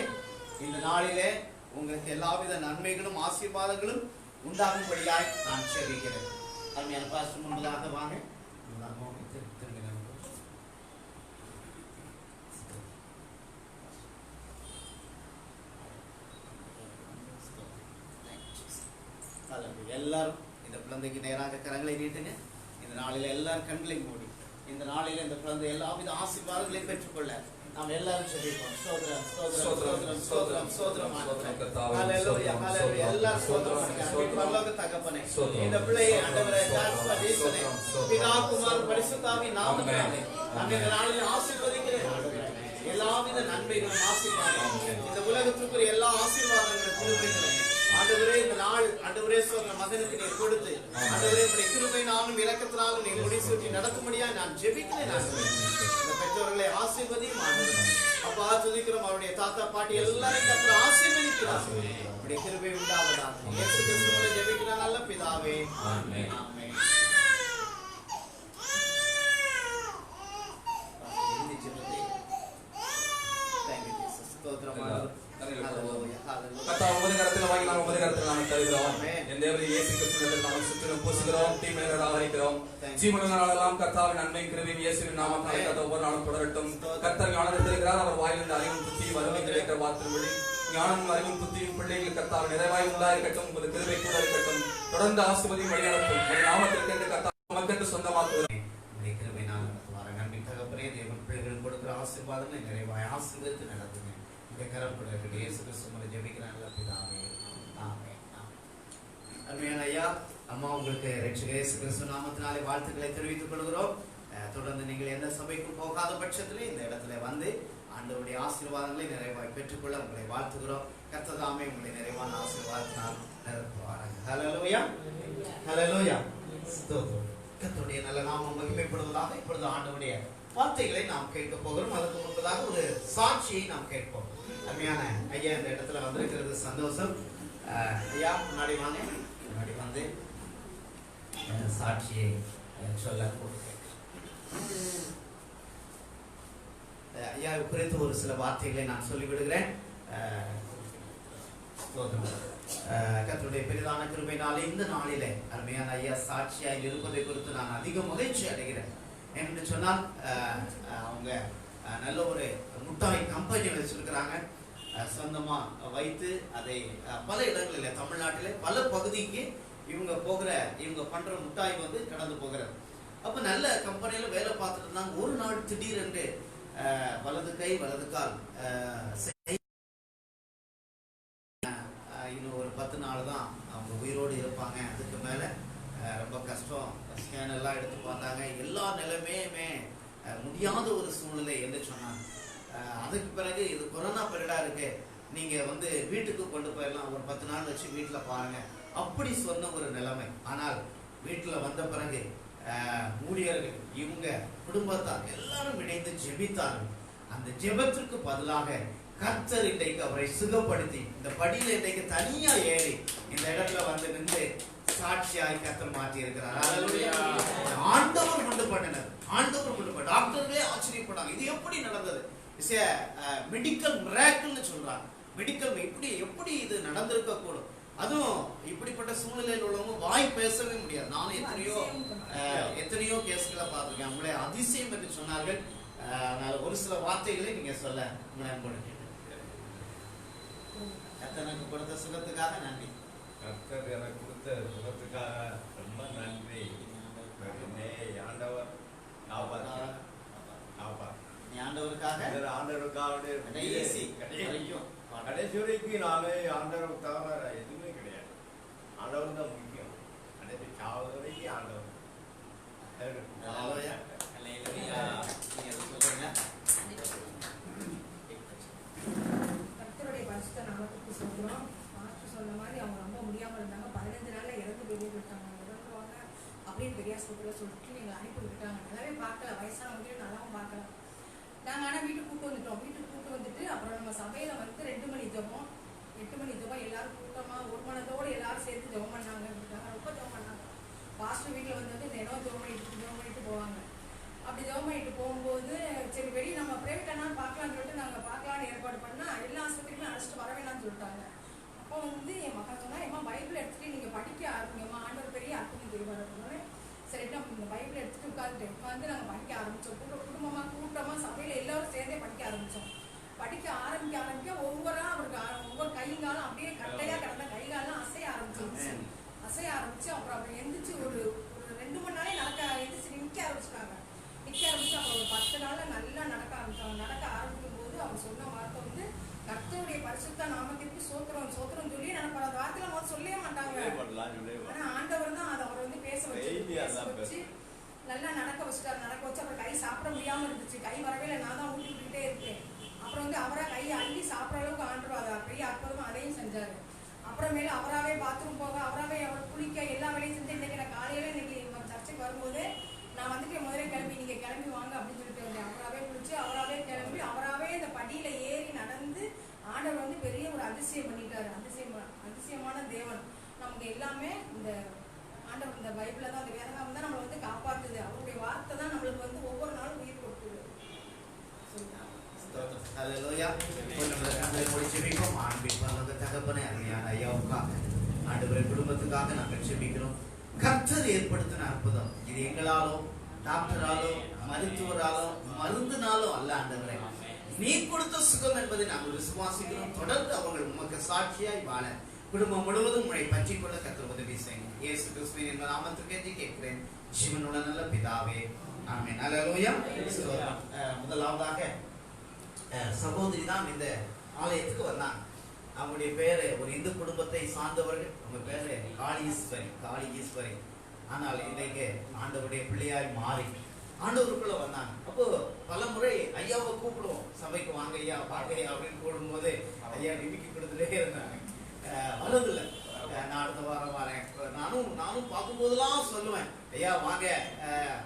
இந்த நாளிலே உங்களுக்கு எல்லாவித நன்மைகளும் ஆசீர்வாதங்களும் உண்டாகும்படியாய் நான் செபிக்கிறேன். அருமையான பாஸ்டர் முன்பதாக வாங்க. எல்லாரும் இந்த குழந்தைக்கு நேராக கரங்களை நீட்டுங்க. இந்த நாளில எல்லாரும் கண்களை மூடி இந்த நாளில இந்த குழந்தை எல்லாவித ஆசீர்வாதங்களையும் பெற்றுக்கொள்ள நாம் எல்லாரும் சொல்லிப்போம். ஸ்தோத்திரம், ஸ்தோத்திரம், ஸ்தோத்திரம், ஸ்தோத்திரம், ஸ்தோத்திரம். ஹல்லேலூயா, ஹல்லேலூயா. எல்லாரும் ஸ்தோத்திரம் பண்ணுங்க. பரலோக தகப்பனே, இந்த பிள்ளையை ஆண்டவரே ஆசீர்வதிக்கிறே. பிதா, குமாரன், பரிசுத்தாவின் நாமத்தினாலே நான் இந்த நாளில் ஆசீர்வதிக்கிறேன். ஆண்டவரே, எல்லாவித நன்மைகளும் ஆசீர்வாதம் இந்த உலகத்துக்குரிய எல்லா ஆசீர்வாதங்களும் திரும்பிக்கிறேன். ஆண்டவரே, இந்த நாள் ஆண்டவரே சொல்ற மகனுக்கு நீர் கொடுத்து ஆண்டவரே உடைய கிருபையினாலும் இரக்கத்தினாலும் நீர் முடிசூட்டி நடக்கும்படியா நான் ஜெபிக்கிறேன். இந்த பெற்றோர்களை ஆசீர்வதியும் ஆண்டவரே. அப்பா துதிக்கிறோம். அவருடைய தாத்தா பாட்டி எல்லாரையும் கர்த்தர் ஆசீர்வதிக்கிறார். உடைய கிருபை உண்டாவதாக. இயேசு கிறிஸ்துவின் ஜெபிக்கிற நல்ல பிதாவே, ஆமென், ஆமென். கர்த்தாவின் நன்மை கிருபையும் இயேசுவின் நாமத்தினாலே ஒவ்வொரு நாளும் தொடரட்டும். கர்த்தர் ஞானத்தில் இருக்கிறார். அவர் வாயிலிருந்து அறிவும் புத்தியும் வறுமை கிடைக்கிற வார்த்தைகளில் ஞானமும் அறிவும் புத்தியும் பிள்ளைகள் கர்த்தாவின் நிறைவாய் உண்டாயிருக்கட்டும். ஒரு கிருபை கூட இருக்கட்டும். தொடர்ந்து ஆசீர்வதியும் வழிநடத்தும். ஒரு நாமத்திற்கு கர்த்தாவின் மக்களுக்கு சொந்தமாக்குகிறோம். கிருபை நாள் நன்மை தகப்பனே, தேவன் பிள்ளைகள் கொடுக்கிற ஆசீர்வாதங்களை நிறைவாய் ஆசீர்வதித்து நடத்துங்க. இயேசு கிறிஸ்துவின் ஜெபிக்கிறேன் நல்ல பிதாவே, ஆமென். அருமையான ஐயா, அம்மா, உங்களுக்கு இரட்சகர் இயேசு கிறிஸ்து நாமத்தினாலே வாழ்த்துக்களை தெரிவித்துக் கொள்கிறோம். தொடர்ந்து நீங்கள் எந்த சபைக்கும் போகாத பட்சத்திலே இந்த இடத்துல வந்து ஆண்டவருடைய ஆசீர்வாதங்களை நிறைவாய் பெற்றுக்கொள்ள உங்களை வாழ்த்துகிறோம். கர்த்தர் தாமே உங்களை நிறைவான ஆசீர்வாதத்தினால் நிரப்புவாராக. ஹல்லேலூயா, ஹல்லேலூயா. ஸ்தோத்திரம். கர்த்தருடைய நல்ல நாமம் மகிமைப்படுவதாக. இப்பொழுது ஆண்டவருடைய வார்த்தைகளை நாம் கேட்க போகிறோம். அதுக்கு முன்பதாக ஒரு சாட்சியை நாம் கேட்போம். அருமையான ஐயா இந்த இடத்துல வந்திருக்கிறது சந்தோஷம். ஐயா முன்னாடி வாங்க. முன்னாடி வந்து சாட்சியை சொல்ல ஐயா குறித்து ஒரு சில வார்த்தைகளை நான் சொல்லிவிடுகிறேன். கர்த்தருடைய பெரிதான கிருபையினாலே இந்த நாளிலே அருமையான ஐயா சாட்சியாய் இருப்பதை குறித்து நான் அதிக மகிழ்ச்சி அடைகிறேன். என்று சொன்னால் அவங்க நல்ல ஒரு முட்டாய் கம்பெனி வச்சிருக்கிறாங்க. சொந்தமா வைத்து அதை பல இடங்களில் தமிழ்நாட்டிலே பல பகுதிக்கு இவங்க பண்ற முட்டாய் வந்து கடந்து போகிறது. அப்ப நல்ல கம்பெனியில வேலை பார்த்துட்டு இருந்தாங்க. ஒரு நாள் திடீரென்று வலது கை வலது கால் இன்னும் ஒரு 10 நாள் தான் அவங்க உயிரோடு இருப்பாங்க. அதுக்கு மேல ரொம்ப கஷ்டம். ஸ்கேன் எல்லாம் எடுத்து பார்த்தாங்க. எல்லா நிலைமையுமே முடியாத ஒரு சூழ்நிலை என்று சொன்னாங்க. அதுக்கு பிறகு இது கொரோனா பீரியடா இருக்கு, நீங்க வந்து வீட்டுக்கு கொண்டு போயிடலாம், ஒரு 10 நாள் வச்சு வீட்டுல பாருங்க அப்படி சொன்ன ஒரு நிலைமை. ஆனால் வீட்டுல வந்த பிறகு ஊழியர்கள் இவங்க குடும்பத்தார் எல்லாரும் இணைந்து ஜெபித்தார்கள். அந்த ஜெபத்திற்கு பதிலாக கர்த்தர் இன்றைக்கு அவரை சுகப்படுத்தி இந்த படியில இன்றைக்கு தனியா ஏறி இந்த இடத்துல வந்து நின்று சாட்சியாய் கர்த்தர் மாற்றி இருக்கிறார். ஆண்டவர் கொண்டு பண்ணினது, ஆண்டவர் கொண்டு பண்ண டாக்டர்களே ஆச்சரியப்பட்டாங்க. இது எப்படி நடந்தது? மெடிக்கல் மிராக்கிள்னு சொல்றாங்க. மெடிக்கல் எப்படி இது நடந்திருக்க கூடும்? அதுவும் இப்படிப்பட்ட சூழ்நிலையில் உள்ளவங்க வாய் பேசவே முடியாது. நான் எத்தனையோ கேஸ்களை பார்த்திருக்கேன். அவங்களே அதிசயம் என்று சொன்னார்கள். ஒரு சில வார்த்தைகளை நீங்க சொல்ல முனைப்பு. கர்த்தனுக்கு கொடுத்த சுகத்துக்காக நன்றி. கர்த்தர் எனக்கு கொடுத்த சுகத்துக்காக ரொம்ப நன்றி. ஆண்டவர் நீ ஆண்டவருக்காக கடைசி வரைக்கும் நானே ஆண்டவர் தவிர எதுவுமே கிடையாது. ஆண்டவர் தான் முக்கியம். கடைசி சாவது வரைக்கும் ஆண்டவர். கர்த்தருடைய பரிசுத்த நாமத்துக்கு சொல்றோம். மாஸ்டர் சொன்ன மாதிரி அவங்க ரொம்ப முடியாம இருந்தாங்க. 15 நாள்ல இறந்து போயிட்டாங்க. இறந்துருவாங்க அப்படின்னு பெரிய ஆஸ்பத்திரியில் சொல்லிட்டு எங்களை அனுப்பி விட்டுட்டாங்க. நல்லாவே பார்க்கல, வயசானவங்களையும் நல்லாவும் பார்க்கல. நாங்கள் ஆனால் வீட்டுக்கு கூப்பிட்டு வந்துட்டோம். வீட்டுக்கு கூப்பிட்டு வந்துட்டு அப்புறம் நம்ம சபையில வந்து 2 மணி ஜெபம், 8 மணி ஜெபம், எல்லாரும் கூட்டமா ஒரு மனதோடு எல்லாரும் சேர்த்து ஜெபம் பண்ணாங்க. ரொம்ப ஜெபம் பண்ணாங்க. பாஸ்டர் வீட்டில் வந்து தினம் ஜெபம் பண்ணிட்டு போவாங்க. அப்படி ஜெபம் பண்ணிட்டு போகும்போது சரி வெளியே நம்ம பிரைவேட்டானா பார்க்கலான்னு சொல்லிட்டு நாங்கள் பார்க்கலான்னு ஏற்பாடு பண்ணால் எல்லா ஆஸ்பத்திரியுமே அழைச்சிட்டு வர வேணாம்னு சொல்லிட்டாங்க. அப்போ வந்து என் மக்கள் சொன்னா, எம்மா பைபிள் எடுத்துட்டு நீங்கள் படிக்க ஆரம்பிங்கம்மா, ஆண்டவர் பெரிய அர்த்தம் தெரிவார் அப்படின்னு. சரிட்டு நம்ம இந்த பைபிள் எடுத்துட்டு உட்காந்து நாங்கள் படிக்க ஆரம்பித்தோம். கூட்டமாக சபையில் எல்லாரும் சேர்ந்தே படிக்க ஆரம்பித்தோம். படிக்க ஆரம்பிக்க அவருக்கு ஒவ்வொரு கைங்காலம் அப்படியே கட்டையாக கிடந்த கைகாலம் அசைய ஆரம்பிச்சு அப்புறம் எந்திரிச்சு ஒரு 2 மணி நாளே எந்திரிச்சு நிற்க ஆரம்பிச்சிட்டாங்க. அப்புறம் ஒரு 10 நாள்ல நல்லா நடக்க ஆரம்பிச்சாங்க. நடக்க ஆரம்பிக்கும் போது அவர் சொன்ன வார்த்தை வந்து கர்த்தருடைய பரிசுத்த நாமத்திற்கு சோத்திரம் சொல்லி நினைப்பாரு. அந்த வார்த்தையில முதல்ல சொல்லவே மாட்டாங்க. ஆனா ஆண்டவர் தான் அதை அவர் வந்து பேச வச்சு நல்லா நடக்க வச்சுட்டாரு. நடக்க வச்சு அப்புறம் கை சாப்பிட முடியாம இருந்துச்சு. கை வரவே இல்லை, நான் தான் ஊட்டிக்கிட்டே இருக்கேன். அப்புறம் வந்து அவரா கையை அள்ளி சாப்பிட்ற அளவுக்கு ஆண்டுருவாரு. பெரிய அற்புதமா அதையும் செஞ்சாரு. அப்புறமேல அவராவே பாத்ரூம் போக, அவராவே அவர் குளிக்க, எல்லா வேலையும் செஞ்சு இன்னைக்கு நான் காலையில இன்னைக்கு சர்ச்சைக்கு வரும்போது நான் வந்துட்டு முதல்ல கிளம்பி நீங்க கிளம்பி வாங்க அப்படின்னு சொல்லிட்டு வந்தேன். அவராவே குளிச்சு, அவராவே கிளம்பி, அவராவே இந்த படியில ஏறி நடந்து ஆண்டவர் வந்து பெரிய ஒரு அதிசயம் பண்ணிட்டாரு. அதிசயமான தேவன். நமக்கு எல்லாமே இந்த ஆண்டவர் இந்த பைபிள்ல தான், அந்த வேதகாலம் தான் நம்மளை வந்து காப்பாத்துது. அவருடைய வார்த்தை தான் நம்மளுக்கு வந்து ஒவ்வொரு நாளும் உயிர் கொடுக்குது. ஆண்டவரை குடும்பத்துக்காக நாங்கள் செபிக்கிறோம். கர்த்தர் ஏற்படுத்தின அற்புதம் இது எங்களாலோ டாக்டராலோ மருத்துவராலோ மருந்துனாலோ அல்ல. ஆண்டவரை நீ கொடுத்த சுகம் என்பதை நாங்கள் விசுவாசிக்கிறோம். தொடர்ந்து அவர்கள் உமக்கு சாட்சியாய் வாழ குடும்பம் முழுவதும் உங்களை பற்றி கொள்ள கர்த்தர் உதவி செய்யுங்க. இயேசு கிறிஸ்துவின் என்பது நாமத்திற்கு கேட்கிறேன் ஜீவனுள்ள நல்ல பிதாவே, ஆமென். அல்லேலூயா. முதலாவதாக சகோதரி தான் இந்த ஆலயத்துக்கு வந்தாங்க. அவங்களுடைய பேரு ஒரு இந்து குடும்பத்தை சார்ந்தவர்கள். அவங்க பேரு காளீஸ்வரி. ஆனால் இன்றைக்கு ஆண்டவருடைய பிள்ளையாய் மாறி ஆண்டவருக்குள்ள வந்தாங்க. அப்போ பல முறை ஐயாவை கூப்பிடுவோம், சபைக்கு வாங்க ஐயா அப்படின்னு கூடும்போது ஐயா நிமிக்கி கொடுத்துட்டே இருந்தாங்க. வர்றதில்லை. நான் அடுத்த வாரம் வரேன். நானும் பார்க்கும்போதெல்லாம் சொல்லுவேன், ஐயா வாங்க,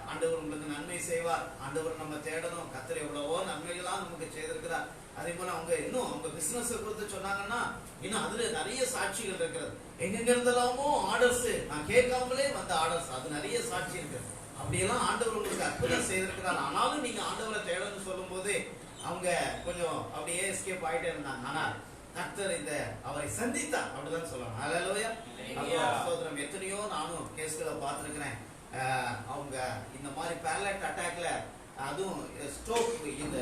ஆண்டவர் உங்களுக்கு நன்மை செய்வார். ஆண்டவர் நம்ம தேடணும். கர்த்தர் எவ்வளவோ நன்மைகளாம் நமக்கு செய்திருக்கிறார். அதே போல அவங்க பிசினஸ் குறித்து சொன்னாங்கன்னா இன்னும் அதுல நிறைய சாட்சிகள் இருக்கிறது. எங்க இருந்தெல்லாமோ ஆர்டர்ஸ், நான் கேட்காமலே வந்த ஆர்டர்ஸ், அது நிறைய சாட்சி இருக்கு. அப்படியெல்லாம் ஆண்டவர் உங்களுக்கு அற்புதம் செய்திருக்கிறார். ஆனாலும் நீங்க ஆண்டவரை தேடணும்னு சொல்லும் போது அவங்க கொஞ்சம் அப்படியே எஸ்கேப் ஆயிட்டே இருந்தாங்க. ஆனா கர்த்தர் அவரை சந்தித்தார் அப்படிதான் சொல்லணும். அல்லேலூயா. சகோதரம், எத்தனையோ நானும் கேஸ்களை பார்த்திருக்கிறேன். அவங்க இந்த மாதிரி பேரலைட் அட்டாக்ல, அதுவும் ஸ்ட்ரோக், இந்த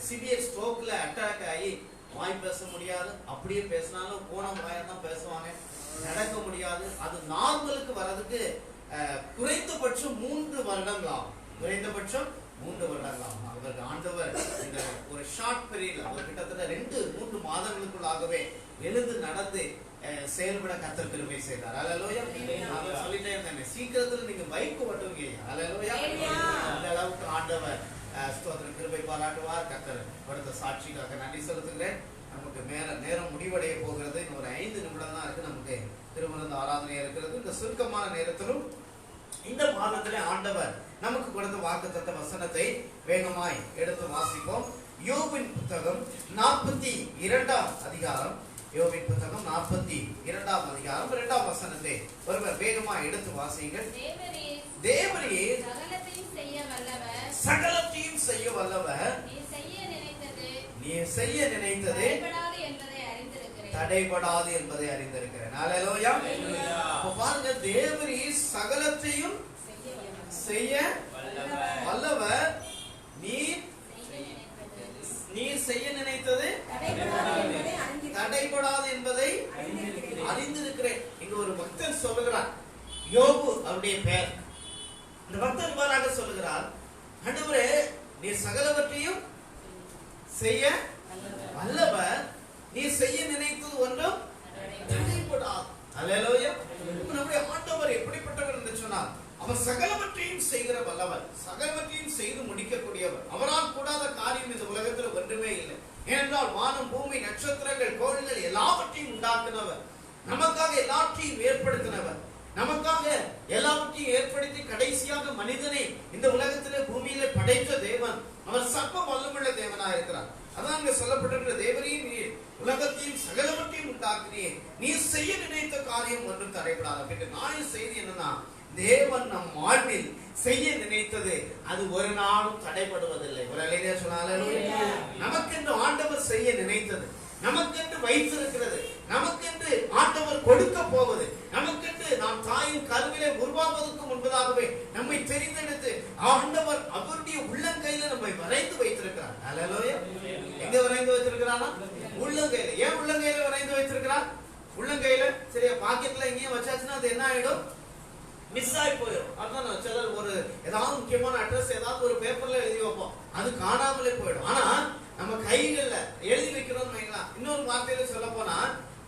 சிவியர் ஸ்ட்ரோக்ல அட்டாக் ஆகி வாய் பேச முடியாது. அப்படியே பேசினாலும் போன வாயம் தான் பேசுவாங்க. நடக்க முடியாது. அது நார்மலுக்கு வர்றதுக்கு குறைந்தபட்சம் 3 வருடங்களாகும். அவருக்கு ஆண்டவர் இந்த ஒரு ஷார்ட் பீரியட்ல, ஒரு கிட்டத்தட்ட 2-3 மாதங்களுக்குள்ளாகவே எழுந்து நடந்து செயல்பட கர்த்தர் கிருபை செய்தார். அல்லேலூயா. நான் சொல்லிட்டே இருந்தேன், சீக்கிரத்துல நீங்க பைக் ஓட்டுவீங்க. அல்லேலூயா. அந்த அளவுக்கு ஆண்டவர் ஸ்தோத்திரம் கிருபை பாராட்டுவார். கர்த்தர் கொடுத்த சாட்சிக்காக நன்றி செலுத்துகிறேன். நமக்கு நேரம் முடிவடைய போகிறது. இன்னொரு 5 நிமிடம் தான் இருக்கு. நமக்கு திருமண ஆராதனை இருக்கிறது. இந்த சுருக்கமான நேரத்திலும் இந்த மாதத்திலே ஆண்டவர் நமக்கு கொடுத்த வாக்குத்தத்த வசனத்தை வேகமாய் எடுத்து வாசிப்போம். யோபின் புத்தகம் 42ஆம் அதிகாரம். யோபின் புத்தகம் 42ஆம் அதிகாரம் 2ஆம் வசனத்தை ஒருவர் வேகமாய் எடுத்து வாசியுங்கள். தேவரீர் சகலத்தையும் செய்ய வல்லவர். நீ செய்ய நினைத்தது தடைபடாது என்பதை அறிந்திருக்கிறேன். அல்லேலூயா. அப்ப பாருங்க, தேவரீர் சகலத்தையும் செய்ய வல்லவர். நீ செய்ய நினைத்தது தடைபடாது அறிந்திருக்கிறேன். இங்க ஒரு பக்தன் சொல்லுகிறார், யோபு அவருடைய பெயர். அந்த பக்தன் இவ்வாறாக சொல்லுகிறார், ஆண்டவரே நீர் சகலவற்றையும் செய்ய வல்லவர், நீ செய்ய நினைத்தது ஒன்றும் தடைபடாது. அல்லேலூயா. நம்முடைய ஆண்டவர் எப்படிப்பட்டவர் என்று சொன்னால், அவர் சகலவற்றையும் செய்கிற வல்லவர், சகலவற்றையும் செய்து முடிக்கக்கூடியவர். அவரால் கூடாத காரியம் இந்த உலகத்தில் ஒன்றுமே இல்லை. ஏனென்றால் வானம், பூமி, நட்சத்திரங்கள், கோள்கள் எல்லாவற்றையும் உண்டாக்குனவர், நமக்காக எல்லாவற்றையும் ஏற்படுத்தினவர், நமக்காக எல்லாவற்றையும் ஏற்படுத்தி கடைசியாக மனிதனை இந்த உலகத்திலே பூமியிலே படைத்த தேவன். அவர் சர்வ வல்லமுள்ள தேவனாக இருக்கிறார். அதான் அங்க சொல்லப்பட்டிருக்கிற, தேவரையும் நீர் உலகத்தையும் சகலவற்றையும் உண்டாக்குனீர், நீ செய்ய நினைத்த காரியம் ஒன்றும் தடைபடாது. அப்படின்னு நான் செய்தி என்னன்னா, தேவன் நம் வாழ்வில் செய்ய நினைத்தது அது ஒரு நாளும் தடைபடுவதில்லை. ஒரு அலையிலே சொன்னாலும் நமக்கென்று ஆண்டவர் செய்ய நினைத்தது, நமக்கென்று வைத்திருக்கிறது, நமக்கென்று ஆண்டவர் கொடுக்க போவது, நமக்கென்று நாம் தாயின் கருவிலே உருவாவதற்கு முன்பதாகவே நம்மை தெரிந்தெடுத்து ஆண்டவர் அவருடைய உள்ளங்கையில நம்மை வரைந்து வைத்திருக்கிறார். அல்லேலூயா. எங்க வரைந்து வைத்திருக்கிறானா? உள்ளங்கையில. ஏன் உள்ளங்கையில வரைந்து வைத்திருக்கிறார்? உள்ளங்கையில சரியா பாக்கெட்ல எங்கேயும் வச்சாச்சுன்னா அது என்ன ஆயிடும்? மிஸ் ஆகி போயிடும். அதான் சிலர் ஒரு ஏதாவது முக்கியமான அட்ரஸ் ஏதாவது ஒரு பேப்பர்ல எழுதி வைப்போம், அது காணாமலே போயிடும். ஆனா நம்ம கைகள்ல எழுதி வைக்கிறோம்னு வைக்கலாம். இன்னொரு வார்த்தையில சொல்ல போனா,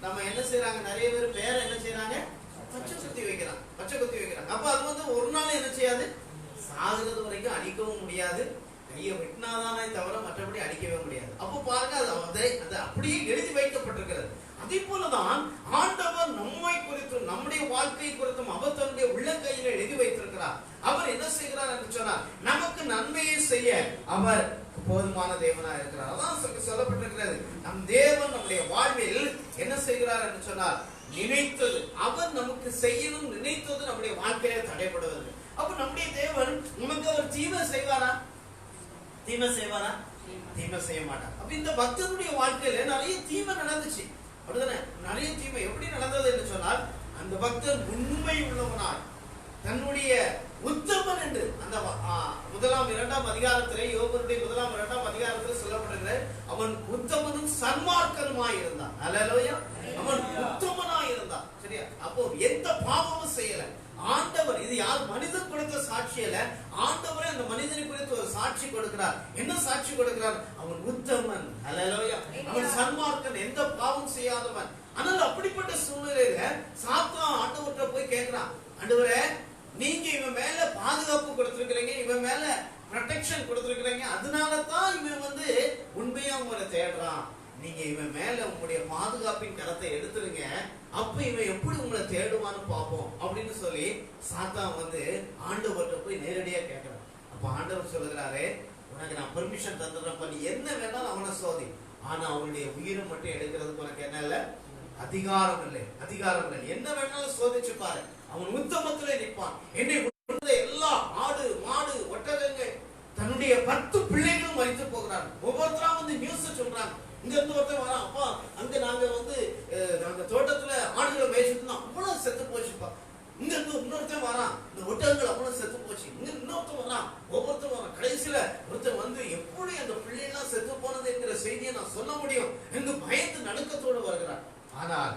நம்ம என்ன செய்யறாங்க, நிறைய பேர் பேரை என்ன செய்யறாங்க, பச்சை குத்தி வைக்கிறாங்க, பச்சை குத்தி வைக்கிறாங்க. அப்ப அது வந்து ஒரு நாள் என்ன செய்யாது, சாகுறது வரைக்கும் அடிக்கவும் முடியாது, கையை வெட்டினாதானே தவிர மற்றபடி அடிக்கவே முடியாது. அப்போ பாருங்க, அது அப்படியே எழுதி வைக்கப்பட்டிருக்கிறது. அதே போலதான் ஆண்டவர் நம்மை குறித்தும் நம்முடைய வாழ்க்கை குறித்தும் அவர் தன்னுடைய உள்ளங்கையில எழுதி வைத்திருக்கிறார். அவர் என்ன செய்கிறார் என்று சொன்னார், நமக்கு நன்மையை செய்ய அவர் போதுமான தேவனா இருக்கிறார். அதான் சொல்லப்பட்டிருக்கிறது, நம் தேவன் நம்முடைய வாழ்வில் என்ன செய்கிறார் என்று சொன்னார், நினைத்தது அவர் நமக்கு செய்யணும் நினைத்தது நம்முடைய வாழ்க்கையில தடைபடுவது. அப்ப நம்முடைய தேவன் நமக்கு அவர் தீமை செய்வாரா? தீமை செய்வாரா? தீமை செய்ய மாட்டார். அப்ப இந்த பக்தனுடைய வாழ்க்கையில நிறைய தீமை நடந்துச்சு, அப்படிதானே? நிறைய தீமை எப்படி நடந்தது என்று சொன்னால், அந்த பக்தன் உண்மை உள்ளவனாய் தன்னுடைய உத்தமன் என்று அந்த 1-2 அதிகாரத்திலே, யோபுடைய 1-2 அதிகாரத்தில் சொல்லப்படுகிற, அவன் உத்தமனும் சன்மார்க்கனுமாய் இருந்தான். அல்லேலூயா. அவன் உத்தமனாய் இருந்தான். சரியா? அப்போ எந்த பாவமும் செய்யல. ஆண்டவர், இது யார் மனிதன் கொடுத்த சாட்சி அல்ல, ஆண்டவரே அந்த மனிதனை குறித்து ஒரு சாட்சி கொடுக்கிறார். என்ன சாட்சி கொடுக்கிறார்? அவன் உத்தமன். அல்லேலூயா. அவன் சன்மார்க்கன், எந்த பாவம் செய்யாதவன். ஆனால் அப்படிப்பட்ட சூழ்நிலையில சாத்தான் ஆண்டவர்கிட்ட போய் கேட்கிறான், ஆண்டவரே நீங்க இவன் மேல பாதுகாப்பு கொடுத்திருக்கிறீங்க, இவன் மேல ப்ரொடெக்ஷன் கொடுத்திருக்கிறீங்க, அதனாலதான் இவன் வந்து உண்மையா உங்களை தேடுறான். நீங்க இவன் மேல உங்களுடைய பாதுகாப்பின் கரத்தை எடுத்துருங்க, அப்ப இவன் எப்படி உங்களை தேடுவான்னு பார்ப்போம் அப்படின்னு சொல்லி சாத்தான் வந்து ஆண்டவர்கிட்ட போய் நேரடியா கேட்கிறான். அப்ப ஆண்டவர் சொல்லுகிறாரு, உனக்கு நான் பெர்மிஷன் தந்துடுறப்ப நீ என்ன வேணாலும் அவனை சோதி, ஆனா அவனுடைய உயிரை மட்டும் எடுக்கிறதுக்கு உனக்கு என்ன இல்ல, அதிகாரம் இல்லை. அதிகாரம் இல்லை. என்ன வேணாலும் சோதிச்சு பாரு, அவன் உத்தமத்திலே நிற்பான். என்னை எல்லா ஆடு மாடு ஒட்டகங்கள் தன்னுடைய 10 பிள்ளைகளும் மறித்து போகிறாங்க. ஒவ்வொருத்தரா வந்து நியூஸ் சொல்றாங்க, இங்க இருந்து ஒருத்தர் வரான், அப்பா அங்க நாங்க வந்து அந்த தோட்டத்துல ஆடுகளை மேய்ச்சிட்டு அவ்வளவு செத்து போச்சுப்பா. இங்க இருந்து இன்னொருத்தர் வரான், இந்த ஒட்டகங்கள் அவ்வளவு செத்து போச்சு. இங்க இன்னொருத்தர் வரான், ஒவ்வொருத்தர் வரான். கடைசியில ஒருத்தர் வந்து எப்படி அந்த பிள்ளைலாம் செத்து போனது என்கிற செய்தியை நான் சொல்ல முடியும் என்று பயந்து நடுக்கத்தோடு வருகிறான். ஆனால்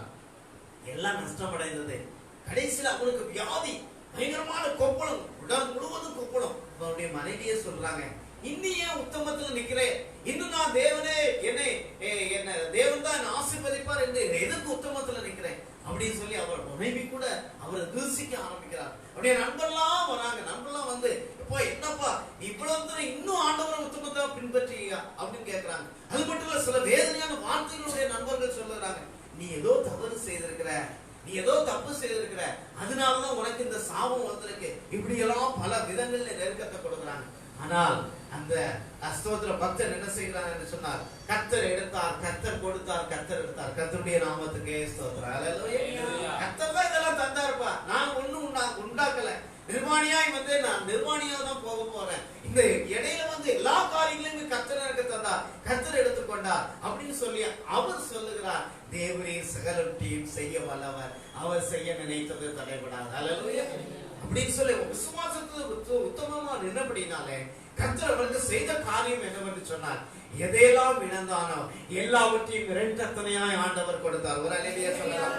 எல்லாம் நஷ்டமடைந்தது. கடைசியில அவனுக்கு வியாதி, பயங்கரமான கொப்பளம், உடல் முழுவதும் கொப்பளம். அவருடைய மனைவியே சொல்றாங்க, இன்னும் ஏன் உத்தமத்துல நிக்கிறேன், இன்னும் நான் தேவனே என்ன தேவன் தான் என்ன ஆசீர்வதிப்பார் என்று எதுக்கு உத்தமத்துல நிக்கிறேன் அப்படின்னு சொல்லி அவர் மனைவி கூட அவரை தூசிக்க ஆரம்பிக்கிறார். அப்படியே நண்பர்லாம் வராங்க. நண்பர்லாம் வந்து, இப்போ என்னப்பா இவ்வளவு இன்னும் ஆண்டவரை உத்தமத்தை பின்பற்றியா அப்படின்னு கேட்கிறாங்க. அது மட்டும் இல்ல, சில வேதனையான வார்த்தைகளுடைய நண்பர்கள் சொல்லுறாங்க, நீ ஏதோ தவறு செய்திருக்கிற, நீ ஏதோ தப்பு செய்திருக்கிற, அதனாலதான் உனக்கு இந்த சாபம் வந்திருக்கு. இப்படி எல்லாம் பல விதங்கள்ல நெருக்கத்தை கொடுக்குறாங்க. ஆனால் அந்த ஸ்தோத்திர பக்தன் என்ன செய்கிறார் என்று சொன்னார், கர்த்தர் எடுத்தார், கர்த்தர் கொடுத்தார், கர்த்தர் எடுத்தார். கர்த்தருடைய நாமத்துக்கே ஸ்தோத்திரம். அல்லேலூயா. கர்த்தர் தான் இதெல்லாம் தந்தாருப்பா, நான் ஒண்ணும் உண்டாக்கல. நிர்வாணியாய் வந்து நான் நிர்வாணியா தான் போக போறேன். இந்த இடையில வந்து எல்லா காரியங்களையும் கர்த்தர் எனக்கு தந்தார், கர்த்தர் எடுத்துக்கொண்டார் அப்படின்னு சொல்லி அவர் சொல்லுகிறார், தேவரீர் சகலத்தையும் செய்ய வல்லவர், அவர் செய்ய நினைத்தது தடைபடாது. அல்லேலூயா. அப்படின்னு சொல்லி விசுவாசத்துக்கு உத்தமமா நின்றபடினாலே கர்த்தர் அவருக்கு செய்த காரியம் என்னவென்று சொன்னார், எதையெல்லாம் இழந்தானோ எல்லாவற்றையும் இரண்டத்தனையாய் ஆண்டவர் கொடுத்தார். ஒரு அல்லேலூயா சொல்லலாம்.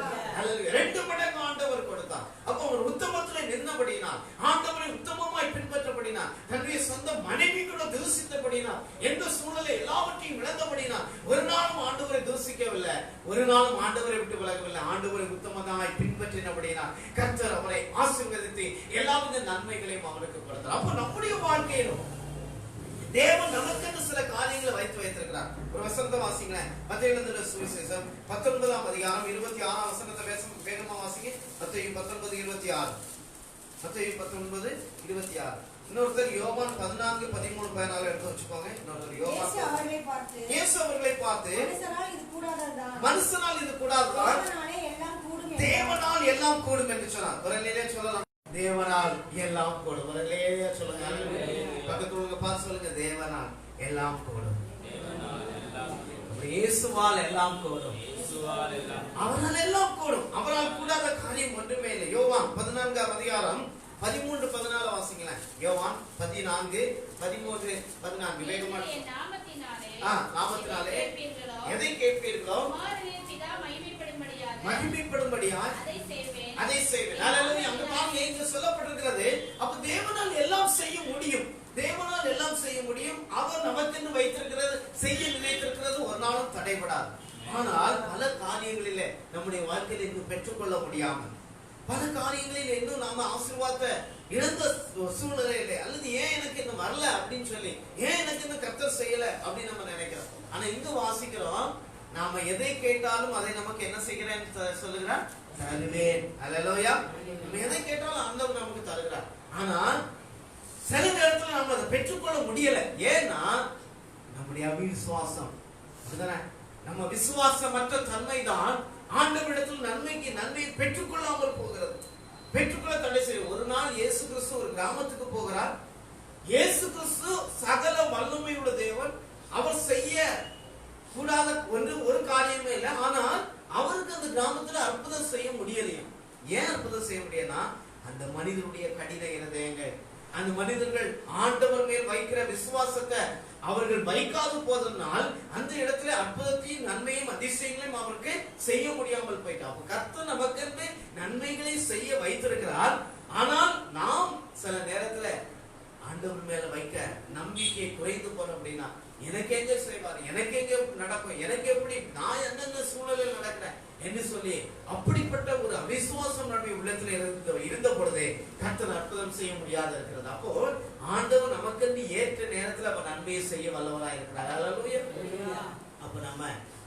2 மடங்கு ஆண்டவர் கொடுத்தார். அப்ப அவர் உத்தமத்திலே நின்றபடினார், ஆண்டவரை உத்தமமாய் பின்பற்றபடினார், தன்னுடைய சொந்த மனைவி கூட தூசித்தபடினார், எந்த சூழலை எல்லாவற்றையும் இழந்தபடினார், ஒரு நாளும் ஆண்டவரை தூசிக்கவில்லை, ஒரு நாளும் ஆண்டவரை விட்டு விலகவில்லை. ஆண்டவரை உத்தமமாய் பின்பற்றினபடினார் கர்த்தர் அவரை ஆசீர்வதித்து எல்லாவித நன்மைகளையும் அவருக்கு கொடுத்தார். அப்ப நம்முடைய வாழ்க்கையிலும் தேவன் நமக்கு சில காரியங்களை வைத்திருக்கிறார். ஒரு வசனத்தை வாசிங்களேன். மத்தேயு எழுதின சுவிசேஷம் 19ஆம் அதிகாரம் 26ஆம் வசனத்தை வேகமா வாசிங்க. மத்தேயு 19:26. மத்தேயு 19:26. இன்னொருத்தர் யோவான் 14:13-14 எடுத்து வச்சுக்கோங்க. இன்னொருத்தர் யோவான் இயேசு அவர்களை பார்த்து மனுஷனால் இது கூடாதுதான், தேவனால் எல்லாம் கூடும் என்று சொன்னார். ஒரு நிலையா சொல்லலாம், தேவனால் எல்லாம் கூடும். ஒரு நிலையா சொல்லுங்க. பக்கத்துல பார்த்து சொல்லுங்க, தேவனால் எல்லாம் கூடும். இயேசுவால் எல்லாம் கூடும். அவரால் எல்லாம் கூடும். அவரால் கூடாத காரியம் ஒன்றுமே இல்லை. யோவான் 14ஆம் அதிகாரம் 13-14 வாசிங்களேன். யோவான் 14:13-14 வேகமா. நாமத்தினாலே எதை கேட்பீர்களோ மகிமைப்படும்படியாய் அதை செய்வேன். அங்க பாருங்க, இங்க சொல்லப்பட்டிருக்கிறது. அப்ப தேவனால் எல்லாம் செய்ய முடியும். தேவனால் எல்லாம் செய்ய முடியும். அவர் நமக்கு வைத்திருக்கிறது, செய்ய நினைத்திருக்கிறது ஒரு நாளும் தடைபடாது. ஆனால் பல காரியங்களிலே நம்முடைய வாழ்க்கையில் இன்னும் பெற்றுக்கொள்ள முடியாமல், பல காரியங்களில் இன்னும் நாம ஆசீர்வாதத்தை இழந்த சூழ்நிலையிலே, அல்லது ஏன் எனக்கு இன்னும் வரல அப்படின்னு சொல்லி, ஏன் எனக்கு இன்னும் கர்த்தர் செய்யல அப்படின்னு நம்ம நினைக்கிறோம். ஆனா இங்க வாசிக்கிறோம், நாம எதை கேட்டாலும் அதை நமக்கு என்ன செய்கிறேன்னு சொல்லுகிறார், தருவேன். அல்லேலூயா. நம்ம எதை கேட்டாலும் ஆண்டவர் நமக்கு தருகிறார். ஆனா சில நேரத்துல நம்ம அதை பெற்றுக்கொள்ள முடியல. ஏன்னா நம்முடைய அவிசுவாசம். நம்ம விசுவாசமற்ற தன்மை தான் ஆண்டவரிடத்தில் நன்மையை பெற்றுக்கொள்ளாமல் போகிறது, பெற்றுக்கொள்ள தடை செய்யும். ஒரு நாள் இயேசு கிறிஸ்து ஒரு கிராமத்துக்கு போகிறார். இயேசு கிறிஸ்து சகல வல்லமையுள்ள தேவன். அவர் செய்ய கூடாத ஒரு காரியமே இல்லை. ஆனால் அவருக்கு அந்த கிராமத்துல அற்புதம் செய்ய முடியலையா? ஏன் அற்புதம் செய்ய முடியனா? அந்த மனிதனுடைய கடின இருதயங்கள், அந்த மனிதர்கள் ஆண்டவர் மேல் வைக்கிற விசுவாசத்தை அவர்கள் வைக்காது போதனால் அந்த இடத்துல அற்புதத்தையும் நன்மையும் அதிசயங்களையும் அவருக்கு செய்ய முடியாமல் போயிட்டார். அப்ப கர்த்தர் நமக்கு நன்மைகளை செய்ய வைத்திருக்கிறார். ஆனால் நாம் சில நேரத்துல ஆண்டவர் மேல வைக்க நம்பிக்கையை குறைந்து போறோம். அப்படின்னா எனக்கு எங்க செய்வார், எனக்கு எங்க நடக்கும், எனக்கு எப்படி, நான் எந்தெந்த சூழலில் நடக்கிறேன் என்று சொல்லி அப்படிப்பட்ட ஒரு அவிசுவாசம் நம்முடைய உள்ளத்துல இருந்த பொழுதே கர்த்தர் அற்புதம் செய்ய முடியாது இருக்கிறது. அப்போ ஆண்டவர் நமக்கு ஏற்ற நேரத்துல அவர் நன்மையை செய்ய வல்லவராக இருக்கிறார். அல்லேலூயா. அப்ப நம்ம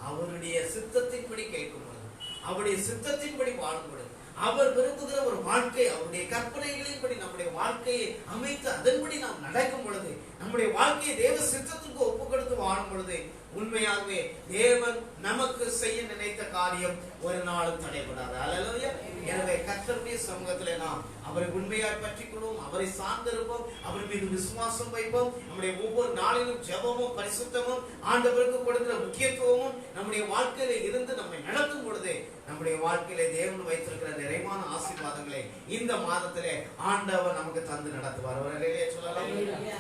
அவருடைய சித்தத்தின்படி கேட்கும் பொழுது, அவருடைய சித்தத்தின்படி வாழும் பொழுது, அவர் விரும்புகிற ஒரு வாழ்க்கை, அவருடைய கற்பனைகளின்படி நம்முடைய வாழ்க்கையை அமைத்து அதன்படி நாம் நடக்கும் பொழுது, நம்முடைய வாழ்க்கையை தேவ சித்தத்துக்கு ஒப்பு கொடுத்து வாழும் பொழுது, உண்மையாகவே தேவன் நமக்கு செய்ய நினைத்த காரியம் ஒரு நாளும் தடைபடாது. அல்லேலூயா. எனவே கர்த்தருடைய சமூகத்திலே நாம் அவரை உண்மையாய் பற்றிக்கொள்வோம், அவரை சார்ந்திருப்போம், அவர் மீது விசுவாசம் வைப்போம். நம்முடைய ஒவ்வொரு நாளிலும் ஜெபமும் பரிசுத்தமும் ஆண்டவருக்கு கொடுக்கிற முக்கியத்துவமும் நம்முடைய வாழ்க்கையில இருந்து நம்மை நடத்தும் பொழுது நம்முடைய வாழ்க்கையில தேவன் வைத்திருக்கிற நிறைவான ஆசீர்வாதங்களை இந்த மாதத்திலே ஆண்டவர் நமக்கு தந்து நடத்துவார். அவர்களே சொல்லலாம்.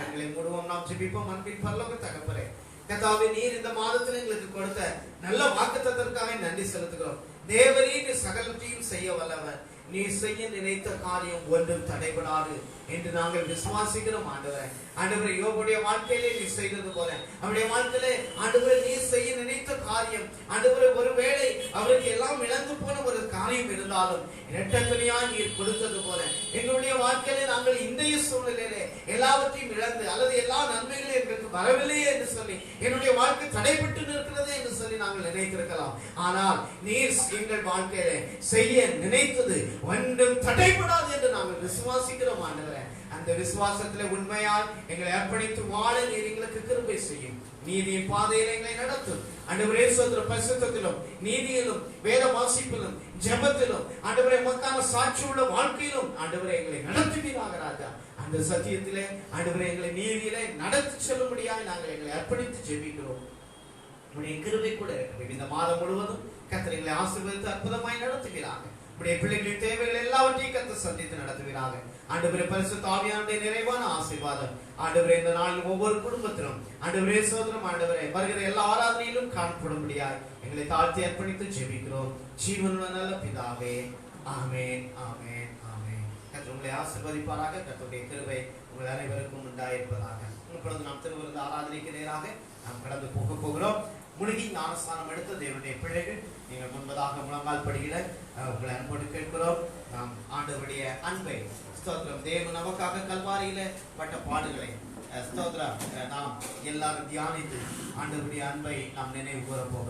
கண்களை மூடுவோம், நாம் ஜெபிப்போம். அன்பின் பரலோக தகப்பனே, கர்த்தாவே, நீர் இந்த மாதத்தில் எங்களுக்கு கொடுத்த நல்ல வாக்குத்தத்தத்திற்காக நன்றி செலுத்துகிறோம். தேவரீர் சகலத்தையும் செய்ய வல்லவர். நீ செய்ய நினைத்த காரியம் ஒன்றும் தடைபடாது என்று நாங்கள் விசுவாசிக்கிறோம். ஆண்டவரே, ஆண்டவரே, யோபுடைய வாழ்க்கையிலே நீ செய்தது போல அவருடைய வாழ்க்கையிலே ஆண்டவரே நீ செய்ய நினைத்த காரியம், ஆண்டவரே, ஒருவேளை அவருக்கு எல்லாம் இழந்து போன ஒரு காரியம் இருந்தாலும் இரட்டத்தனையா நீர் கொடுத்தது போல எங்களுடைய வாழ்க்கையிலே நாங்கள் இன்றைய சூழ்நிலையிலே எல்லாவற்றையும் இழந்து அல்லது எல்லா நன்மைகளும் எங்களுக்கு வரவில்லையே என்று சொல்லி என்னுடைய வாழ்க்கை தடைபட்டு நிற்கிறது என்று சொல்லி நாங்கள் நினைத்திருக்கலாம். ஆனால் நீர் எங்கள் வாழ்க்கையிலே செய்ய நினைத்தது ஒன்றும் தடைபடாது என்று நாங்கள் விசுவாசிக்கிறோம். ஆண்டவரே, அந்த விசுவாசத்திலே உண்மையால் எங்களை அர்ப்பணித்து வாழ நீர் எங்களுக்கு கிருபை செய்யும். நீதியின் பாதையில் எங்களை நடத்தும். ஆண்டவரே, சோதர பரிசுத்தத்திலும் நீதியிலும் வேத வாசிப்பிலும் ஜெபத்திலும் ஆண்டவரே மக்களான சாட்சி உள்ள வாழ்க்கையிலும் ஆண்டவரே எங்களை நடத்துவீராக ராஜா. அந்த சத்தியத்திலே ஆண்டவரே எங்களை நீதியிலே நடத்தி செல்லும்படியாக நாங்கள் எங்களை அர்ப்பணித்து ஜெபிக்கிறோம். உடைய கிருபை கூட இருக்கிறது. இந்த மாதம் முழுவதும் கர்த்தர் எங்களை ஆசீர்வதித்து அற்புதமாய் நடத்துவீராக. உடைய பிள்ளைகளின் தேவைகள் எல்லாவற்றையும் கர்த்தர் சந்தித்து நடத்துவீராக. ஆண்டவரே, பரிசுத்த ஆவியானவருடைய நிறைவான ஆசீர்வாதம் ஆண்டவரே இந்த நாளில் ஒவ்வொரு குடும்பத்திலும் ஆண்டவரே சோதரம் ஆண்டவரே வருகிற எல்லா ஆராதனையிலும் காணப்படும்படியாய் எங்களை தாழ்த்தி அர்ப்பணித்து ஜெபிக்கிறோம் ஜீவனுள்ள நல்ல பிதாவே. ஆமென், ஆமென், ஆமென். கர்த்தர் உங்களை ஆசீர்வதிப்பாராக. கர்த்தருடைய கிருபை உங்கள் அனைவருக்கும் உண்டாயிருப்பதாக. இப்பொழுது நாம் திருவிருந்த ஆராதனைக்கு நேராக நாம் கடந்து போகிறோம். முழுகி ஞானஸ்தானம் எடுத்த தேவனுடைய பிள்ளைகள் நீங்கள் முன்பதாக முழங்கால் படியில உங்களை அன்போடு கேட்கிறோம். நாம் ஆண்டவருடைய அன்பை ஸ்தோத்திரம். தேவன் நமக்காக கல்வாரியில பட்ட பாடுகளை ஸ்தோத்திரம் நாம் எல்லாரும் தியானித்து ஆண்டவருடைய அன்பை நாம் நினைவு கூற போகிறோம்.